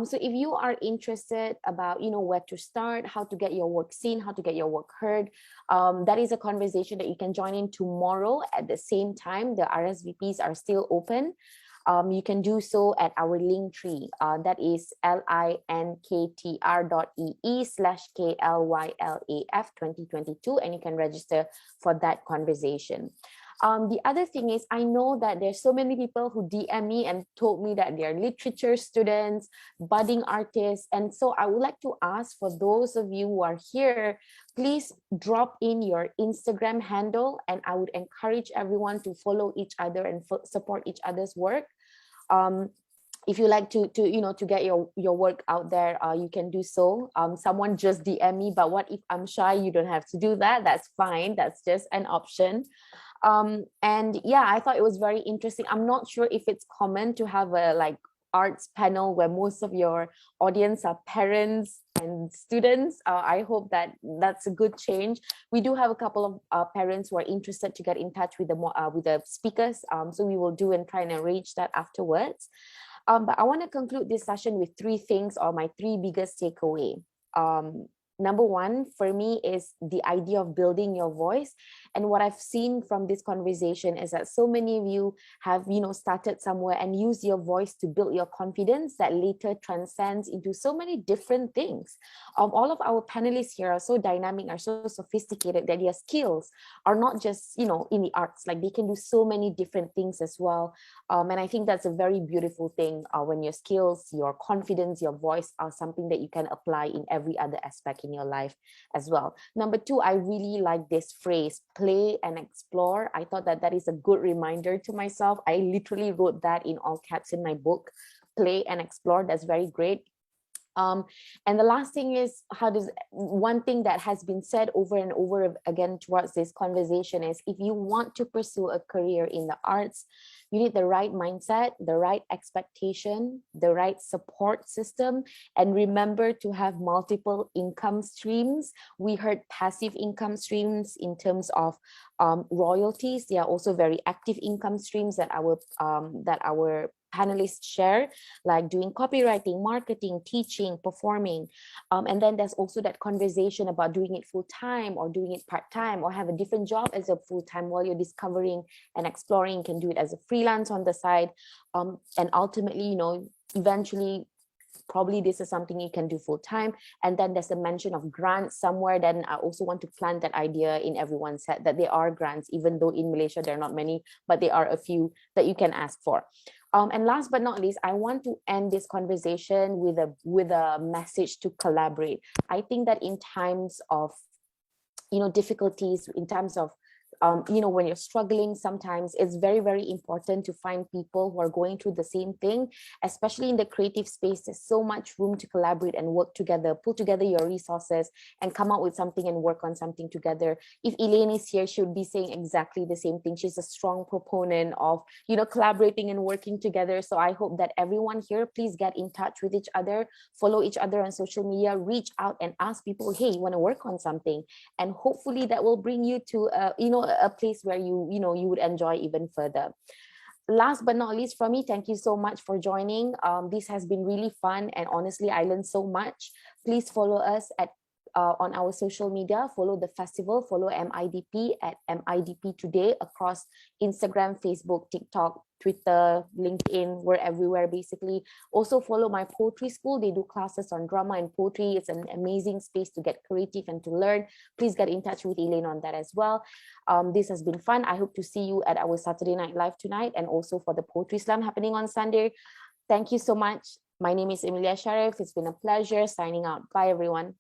So if you are interested about, where to start, how to get your work seen, how to get your work heard, that is a conversation that you can join in tomorrow at the same time. The RSVPs are still open. You can do so at our link tree. That is linktr.ee/KLYLAF 2022, and you can register for that conversation. The other thing is, I know that there's so many people who DM me and told me that they're literature students, budding artists. And so I would like to ask, for those of you who are here, please drop in your Instagram handle, and I would encourage everyone to follow each other and support each other's work. If you like to get your work out there, you can do so. Someone just DM me, but what if I'm shy? You don't have to do that. That's fine. That's just an option. And yeah, I thought it was very interesting. I'm not sure if it's common to have a arts panel where most of your audience are parents and students. I hope that that's a good change. We do have a couple of parents who are interested to get in touch with the speakers. So we will do and try and arrange that afterwards. But I want to conclude this session with three things, or my three biggest takeaway. Number one, for me, is the idea of building your voice. And what I've seen from this conversation is that so many of you have, started somewhere and used your voice to build your confidence that later transcends into so many different things. All of our panelists here are so dynamic, are so sophisticated that their skills are not just, in the arts. Like, they can do so many different things as well. And I think that's a very beautiful thing when your skills, your confidence, your voice are something that you can apply in every other aspect in your life as well. Number two, I really like this phrase, play and explore. I thought that is a good reminder to myself. I literally wrote that in all caps in my book, play and explore. That's very great. And the last thing is, one thing that has been said over and over again towards this conversation is, if you want to pursue a career in the arts, you need the right mindset, the right expectation, the right support system, and remember to have multiple income streams. We heard passive income streams in terms of royalties. They are also very active income streams that our panelists share, like doing copywriting, marketing, teaching, performing. And then there's also that conversation about doing it full-time or doing it part-time or have a different job as a full-time while you're discovering and exploring. You can do it as a freelance on the side. And ultimately, you know, eventually, probably this is something you can do full-time. And then there's a mention of grants somewhere. Then I also want to plant that idea in everyone's head that there are grants, even though in Malaysia there are not many, but there are a few that you can ask for. And last but not least, I want to end this conversation with a message to collaborate. I think that in times of, you know, difficulties, in terms of you know, when you're struggling, sometimes it's very, very important to find people who are going through the same thing, especially in the creative space. There's so much room to collaborate and work together, pull together your resources and come up with something and work on something together. If Elaine is here, she would be saying exactly the same thing. She's a strong proponent of, you know, collaborating and working together. So I hope that everyone here, please get in touch with each other, follow each other on social media, reach out and ask people, hey, you want to work on something? And hopefully that will bring you to, you know, a place where you know, you would enjoy even further. Last but not least, from me, thank you so much for joining. This has been really fun, and honestly, I learned so much. Please follow us at on our social media, follow the festival, follow MIDP at MIDP Today across Instagram, Facebook, TikTok, Twitter, LinkedIn. We're everywhere basically. Also follow my poetry school. They do classes on drama and poetry. It's an amazing space to get creative and to learn. Please get in touch with Elaine on that as well. This has been fun. I hope to see you at our Saturday Night Live tonight, and also for the Poetry Slam happening on Sunday. Thank you so much. My name is Emilia Sharif. It's been a pleasure signing out. Bye everyone.